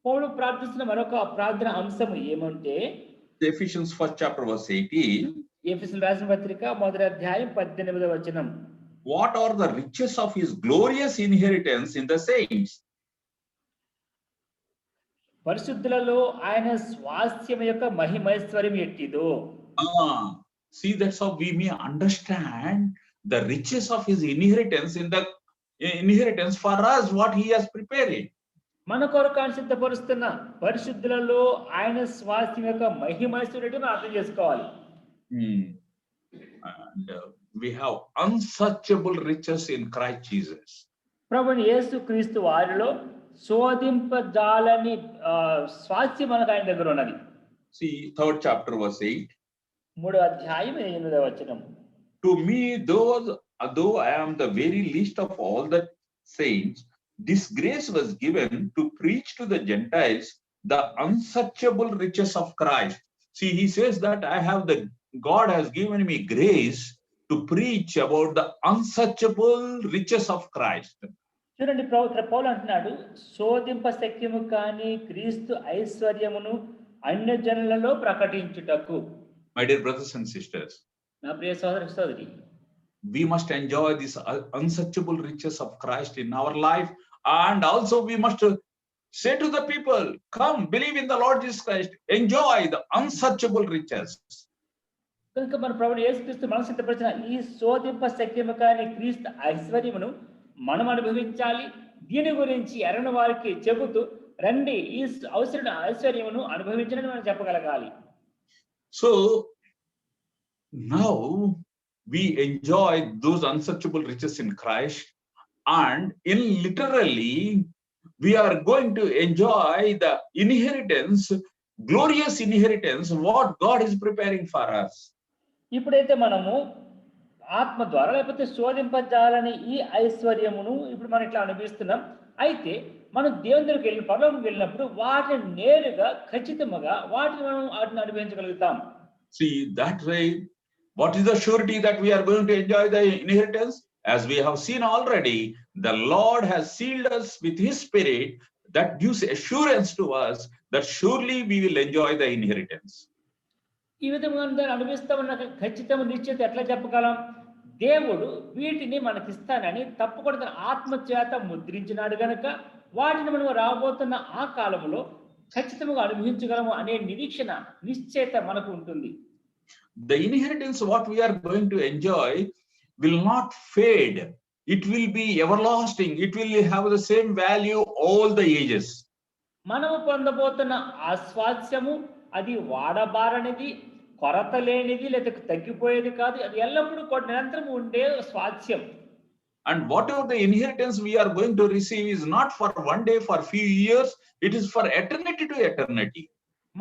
A: పౌలు ప్రార్థిస్తున్న మరొక ప్రార్థన అంశం ఏమంటే
B: Ephesians 1st chapter verse 18.
A: ఎఫెసీయులకు రాసిన పత్రిక 1వ అధ్యాయం 18వ వచనం.
B: What are the riches of his glorious inheritance in the saints?
A: పరిశుద్ధులలో ఆయన స్వాస్థ్యం యొక్క మహిమైశ్వర్యం ఎట్టిదో.
B: See, that's how we may understand the riches of his inheritance inheritance for us, what he has preparing.
A: మన కొరకు ఆయన సిద్ధపరుస్తున్న పరిశుద్ధులలో ఆయన స్వాస్థ్యం యొక్క మహిమైశ్వర్యం మనం అర్థం చేసుకోవాలి.
B: And we have unsearchable riches in Christ Jesus.
A: ప్రభువైన యేసుక్రీస్తు వారిలో శోధింపజాలని స్వాస్థ్యం మనకు ఆయన దగ్గర ఉన్నది.
B: See 3rd chapter verse 8.
A: 3వ అధ్యాయం 8వ వచనం.
B: To me, though I am the very least of all the saints, this grace was given to preach to the Gentiles the unsearchable riches of Christ. See, he says that God has given me grace to preach about the unsearchable riches of Christ.
A: చూడండి, పౌలు అంటున్నాడు, శోధింప శక్యము కాని క్రీస్తు ఐశ్వర్యమును అన్యజనులలో ప్రకటించుటకు.
B: My dear brothers and sisters,
A: నా ప్రియ సోదర సోదరి,
B: we must enjoy these unsearchable riches of Christ in our life, and also we must say to the people, come, believe in the Lord Jesus Christ, enjoy the unsearchable riches.
A: కనుక మన ప్రభువు యేసుక్రీస్తు మనకు సిద్ధపరిచిన ఈ శోధింప శక్యము కాని క్రీస్తు ఐశ్వర్యమును మనం అనుభవించాలి. దీని గురించి ఎరని వారికి చెబుతూ రండి, ఈ ఐశ్వర్యమును అనుభవించని మనం చెప్పగలగాలి.
B: So now we enjoy those unsearchable riches in Christ, and in literally we are going to enjoy the inheritance, glorious inheritance, what God is preparing for us.
A: ఇప్పుడైతే మనము ఆత్మ ద్వారా లేకపోతే శోధింపజాలని ఈ ఐశ్వర్యమును ఇప్పుడు మనం ఇట్లా అనుభవిస్తున్నాం. అయితే మనం దేవుని దగ్గరికి వెళ్ళిన పరలోకంకి వెళ్ళినప్పుడు వాటిని నేరుగా ఖచ్చితంగా వాటిని అనుభవించగలుగుతాం.
B: See, that way, what is the surety that we are going to enjoy the inheritance? As we have seen already, the Lord has sealed us with his spirit that gives assurance to us that surely we will enjoy the inheritance.
A: ఈ విధంగా దాన్ని అనుభవిస్తామన్న ఖచ్చితమైన నిశ్చయిత ఎట్లా చెప్పగలం? దేవుడు వీటిని మనకిస్తానని తప్పకుండా తన ఆత్మ చేత ముద్రించినాడు గనుక వాటిని మనం రాబోతున్న ఆ కాలంలో ఖచ్చితంగా అనుభవించగలము అనే నిరీక్షణ నిశ్చయిత మనకు ఉంటుంది.
B: The inheritance what we are going to enjoy will not fade. It will be everlasting. It will have the same value all the ages.
A: మనము పొందబోతున్న ఆ స్వాస్థ్యము అది వాడబారనిది, కొరత లేనిది, లేదా తగ్గిపోయేది కాదు. అది ఎల్లప్పుడూ నిరంతరం ఉండే స్వాస్థ్యం.
B: And whatever the inheritance we are going to receive is not for one day, for few years. It is for eternity to eternity.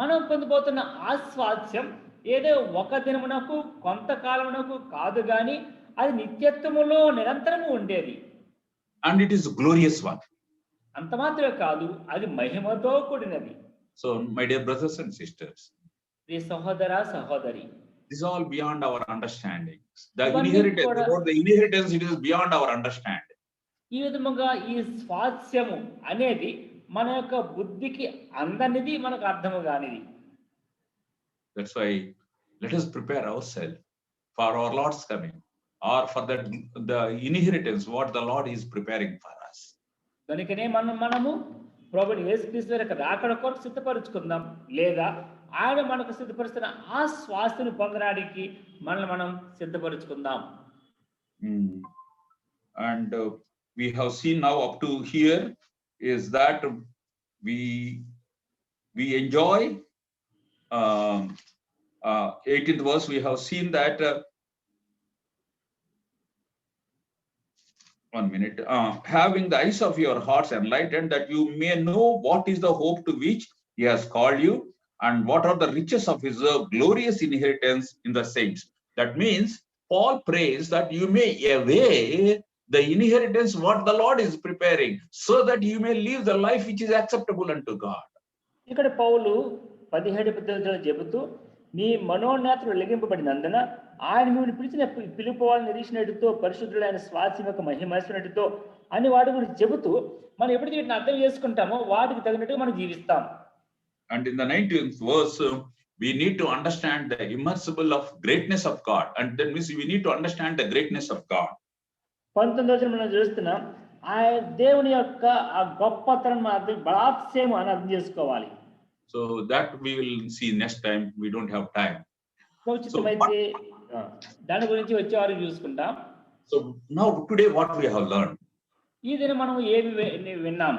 A: మనం పొందబోతున్న ఆ స్వాస్థ్యం ఏదో ఒక దినమునకు కొంతకాలమునకు కాదు గాని అది నిత్యత్వములో నిరంతరము ఉండేది.
B: And it is a glorious one.
A: అంత మాత్రమే కాదు, అది మహిమతో కూడినది.
B: So, my dear brothers and sisters,
A: ప్రియ సహోదర సహోదరి,
B: this is all beyond our understanding. The inheritance, about the inheritance, it is beyond our understanding.
A: ఈ విధముగా ఈ స్వాస్థ్యము అనేది మన యొక్క బుద్ధికి అందనిది, మనకు అర్థము కానిది.
B: That's why let us prepare ourselves for our Lord's coming, or for the inheritance what the Lord is preparing for us.
A: కనుకనే మనము ప్రభువు యేసుక్రీస్తు యొక్క రాకడ కొరకు సిద్ధపరచుకుందాం, లేదా ఆయన మనకు సిద్ధపరుస్తున్న ఆ స్వాస్థ్యను పొందడానికి మనల్ని మనం సిద్ధపరచుకుందాం.
B: And we have seen now up to here is that we enjoy 18th verse. We have seen that 1 minute, having the eyes of your hearts enlightened, that you may know what is the hope to which he has called you, and what are the riches of his glorious inheritance in the saints. That means Paul prays that you may await the inheritance what the Lord is preparing, so that you may live the life which is acceptable unto God.
A: ఇక్కడ పౌలు 17 చెబుతూ, నీ మనోనేత్రులు వెలిగింపబడినందున ఆయన మిమ్మల్ని పిలిచిన పిలుపువాళ్ళని నిరీక్షణతో పరిశుద్ధులైన స్వాస్థ్యం యొక్క మహిమైశ్వర్యతో అని వాటి గురించి చెబుతూ మనం ఎప్పుడైతే వీటిని అర్థం చేసుకుంటామో వాటికి తగినట్టుగా మనం జీవిస్తాం.
B: And in the 19th verse, we need to understand the immersible of greatness of God, and that means we need to understand the greatness of God.
A: 19వ మనం చూస్తున్నాం, ఆ దేవుని యొక్క ఆ గొప్పతనం అర్థం బలాత్సయం అని అర్థం చేసుకోవాలి.
B: So that we will see next time. We don't have time.
A: అయితే దాని గురించి వచ్చేవారు చూసుకుంటాం.
B: So now today what we have learned?
A: ఈ దినం మనం ఏమి విన్నాం?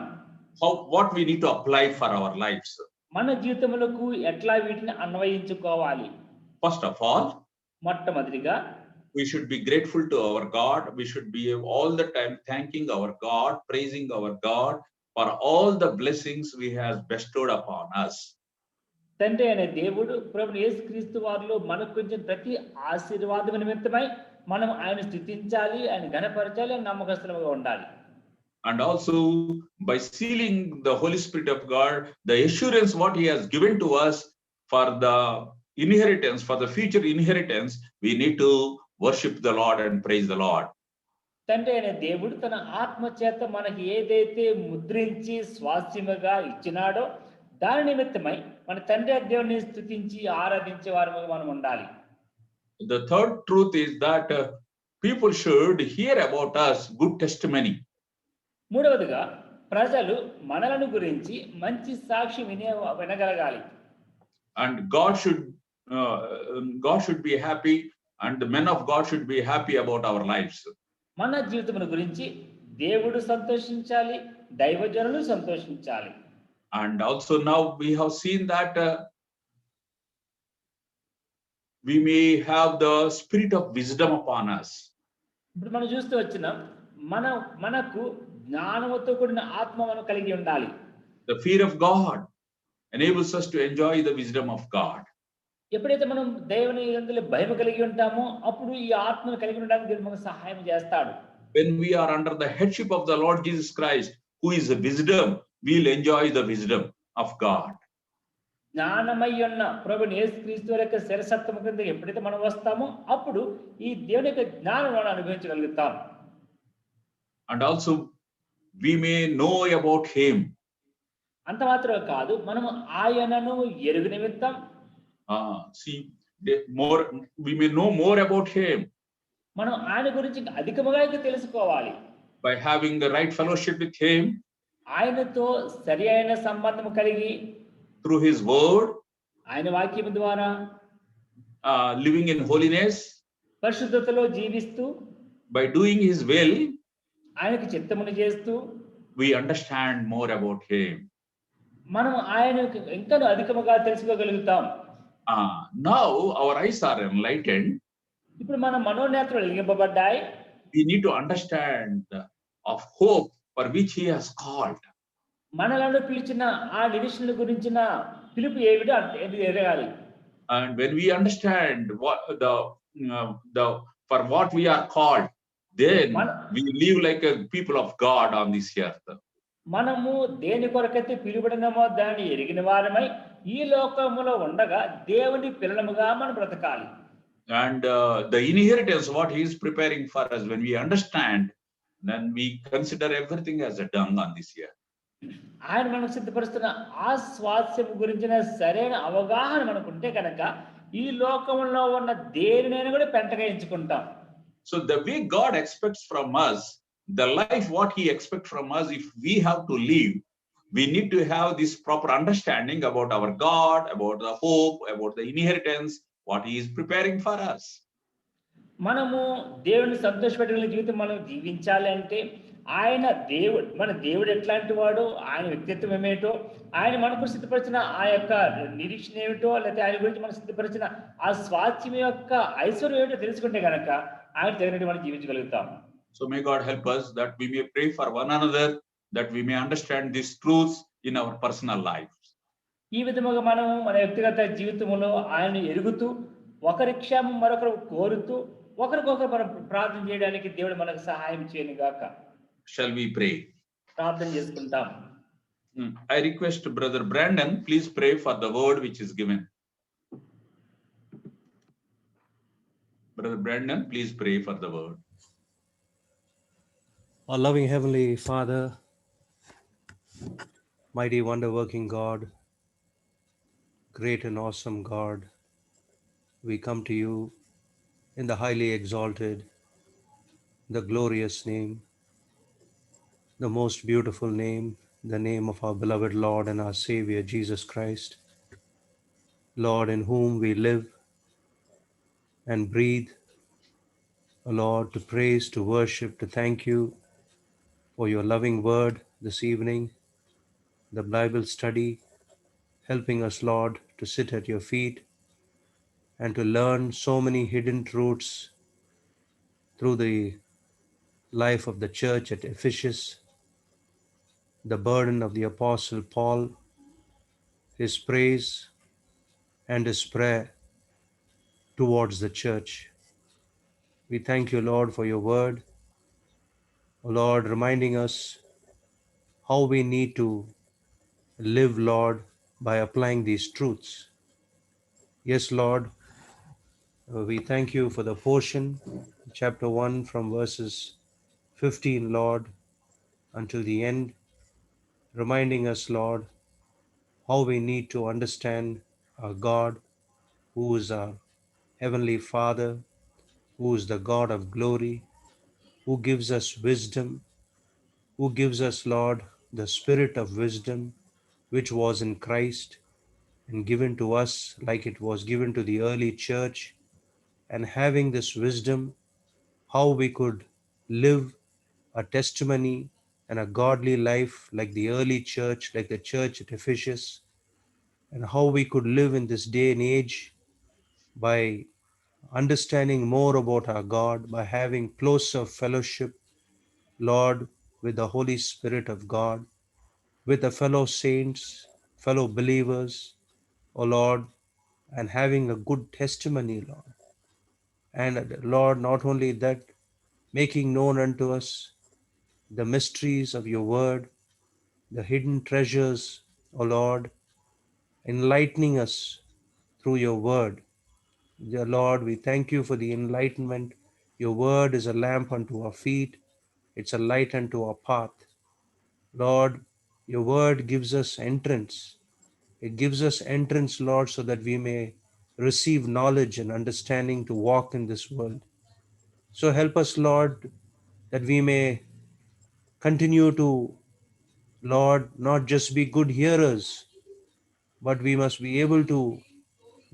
B: what we need to apply for our lives.
A: మన జీవితములకు ఎట్లా వీటిని అన్వయించుకోవాలి?
B: First of all,
A: మొట్టమొదటిగా
B: we should be grateful to our God. We should be all the time thanking our God, praising our God for all the blessings we has bestowed upon us.
A: తండ్రి అనే దేవుడు ప్రభువు యేసుక్రీస్తు వారిలో మనకు కొంచెం ప్రతి ఆశీర్వాదం నిమిత్తమై మనం ఆయన స్తుతించాలి, ఆయన ఘనపరచాలి, ఆయన నమ్మకస్తులుగా ఉండాలి.
B: And also by sealing the Holy Spirit of God, the assurance what he has given to us for the inheritance, for the future inheritance, we need to worship the Lord and praise the Lord.
A: తండ్రి అనే దేవుడు తన ఆత్మ చేత మనకి ఏదైతే ముద్రించి స్వాస్థ్యముగా ఇచ్చినాడో దాని నిమిత్తమై మన తండ్రి దేవుని స్తుతించి ఆరాధించే వారముగా మనం ఉండాలి.
B: The third truth is that people should hear about us good testimony.
A: మూడవదిగా ప్రజలు మనలను గురించి మంచి సాక్షి వినగలగాలి.
B: And God should be happy, and the men of God should be happy about our lives.
A: మన జీవితముల గురించి దేవుడు సంతోషించాలి, దైవజనులు సంతోషించాలి.
B: And also now we have seen that we may have the spirit of wisdom upon us.
A: ఇప్పుడు మనం చూస్తూ వచ్చినాం, మనకు జ్ఞానముతో కూడిన ఆత్మ మనం కలిగి ఉండాలి.
B: The fear of God enables us to enjoy the wisdom of God.
A: ఎప్పుడైతే మనం దేవుని యందు భయం కలిగి ఉంటామో అప్పుడు ఈ ఆత్మను కలిగి ఉండడానికి దేవుడు మనకు సహాయం చేస్తాడు.
B: When we are under the headship of the Lord Jesus Christ, who is the wisdom, we'll enjoy the wisdom of God.
A: జ్ఞానమై ఉన్న ప్రభువు యేసుక్రీస్తు యొక్క శిరసత్వము కింద ఎప్పుడైతే మనం వస్తామో అప్పుడు ఈ దేవుని యొక్క జ్ఞానం మనం అనుభవించగలుగుతాం.
B: And also we may know about him.
A: అంత మాత్రమే కాదు, మనం ఆయనను ఎరుగు నిమిత్తం
B: We may know more about him.
A: మనం ఆయన గురించి అధికముగా తెలుసుకోవాలి.
B: By having the right fellowship with him.
A: ఆయనతో సరి అయిన సంబంధం కలిగి
B: through his word,
A: ఆయన వాక్యం ద్వారా
B: living in holiness,
A: పరిశుద్ధతలో జీవిస్తూ
B: by doing his will,
A: ఆయనకు చిత్తమును చేస్తూ
B: we understand more about him.
A: మనం ఆయనకు ఇంకా అధికముగా తెలుసుకోగలుగుతాం.
B: Now our eyes are enlightened.
A: ఇప్పుడు మన మనోనేత్రాలు వెలిగింపబడ్డాయి.
B: We need to understand of hope for which he has called.
A: మనలను పిలిచిన ఆ నిరీక్షణ గురించిన పిలుపు ఏమిటో ఎరగాలి.
B: And when we understand what the for what we are called, then we live like a people of God on this earth.
A: మనము దేని కొరకైతే పిలువబడినమో దాన్ని ఎరిగిన వారమై ఈ లోకములో ఉండగా దేవుని పిల్లలముగా మనం బ్రతకాలి.
B: And the inheritance what he is preparing for us, when we understand, then we consider everything as a dung on this earth.
A: ఆయన మనకు సిద్ధపరుస్తున్న ఆ స్వాస్థ్యం గురించిన సరైన అవగాహన మనకుంటే కనుక ఈ లోకంలో ఉన్న దేనినైనా కూడా పెంటగా ఎంచుకుంటాం.
B: So the way God expects from us, the life what he expects from us, if we have to live, we need to have this proper understanding about our God, about the hope, about the inheritance what he is preparing for us.
A: మనము దేవుని సంతోషపెట్టగలిగే జీవితం మనం జీవించాలి అంటే ఆయన దేవుడు, మన దేవుడు ఎట్లాంటి వాడు, ఆయన వ్యక్తిత్వం ఏమేటో, ఆయన మనకు సిద్ధపరిచిన ఆ యొక్క నిరీక్షణ ఏమిటో, లేకపోతే ఆయన గురించి మనకు సిద్ధపరిచిన ఆ స్వాస్థ్యం యొక్క ఐశ్వర్యం ఏమిటో తెలుసుకుంటే కనుక ఆయన తగినట్టు మనం జీవించగలుగుతాం.
B: So may God help us that we may pray for one another, that we may understand these truths in our personal lives.
A: ఈ విధముగా మనం మన వ్యక్తిగత జీవితంలో ఆయన ఎరుగుతూ ఒకరి క్షేమం మరొకరు కోరుతూ ఒకరికొకరు మనం ప్రార్థన చేయడానికి దేవుడు మనకు సహాయం చేయను గాక.
B: Shall we pray?
A: ప్రార్థన చేసుకుంటాం.
B: I request Brother Brandon, please pray for the word which is given. Brother Brandon, please pray for the word.
C: Our loving Heavenly Father, mighty wonder-working God, great and awesome God, we come to you in the highly exalted, the glorious name, the most beautiful name, the name of our beloved Lord and our Savior, Jesus Christ, Lord, in whom we live and breathe, O Lord, to praise, to worship, to thank you for your loving word this evening, the Bible study, helping us, Lord, to sit at your feet and to learn so many hidden truths through the life of the church at Ephesus, the burden of the Apostle Paul, his praise and his prayer towards the church. We thank you, Lord, for your word, O Lord, reminding us how we need to live, Lord, by applying these truths. Yes, Lord, we thank you for the portion, chapter 1, from verses 15, Lord, until the end, reminding us, Lord, how we need to understand our God, who is our Heavenly Father, who is the God of glory, who gives us wisdom, who gives us, Lord, the spirit of wisdom, which was in Christ and given to us like it was given to the early church. And having this wisdom, how we could live a testimony and a godly life like the early church, like the church at Ephesus, and how we could live in this day and age by understanding more about our God, by having closer fellowship, Lord, with the Holy Spirit of God, with the fellow saints, fellow believers, O Lord, and having a good testimony, Lord. And Lord, not only that, making known unto us the mysteries of your word, the hidden treasures, O Lord, enlightening us through your word. Dear Lord, we thank you for the enlightenment. Your word is a lamp unto our feet, it's a light unto our path. Lord, your word gives us entrance. It gives us entrance, Lord, so that we may receive knowledge and understanding to walk in this world. So help us, Lord, that we may continue to, Lord, not just be good hearers, but we must be able to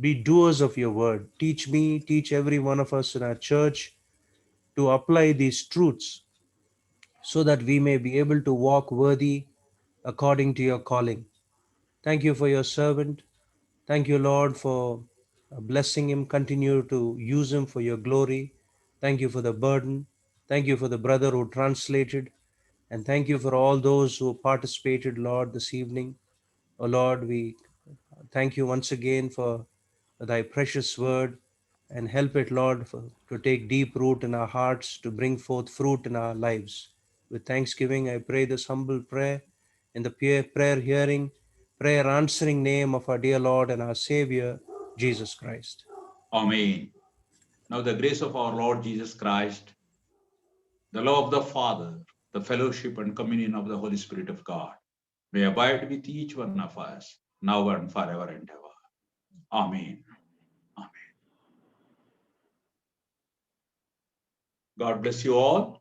C: be doers of your word. Teach me, teach every one of us in our church to apply these truths so that we may be able to walk worthy according to your calling. Thank you for your servant. Thank you, Lord, for blessing him. Continue to use him for your glory. Thank you for the burden. Thank you for the brother who translated. And thank you for all those who participated, Lord, this evening. Oh, Lord, we thank you once again for thy precious word, and help it, Lord, to take deep root in our hearts, to bring forth fruit in our lives. With thanksgiving, I pray this humble prayer in the prayer hearing, prayer answering name of our dear Lord and our Savior, Jesus Christ.
B: Amen. Now the grace of our Lord Jesus Christ, the love of the Father, the fellowship and communion of the Holy Spirit of God may abide with each one of us now and forever and ever. Amen. Amen. God bless you all.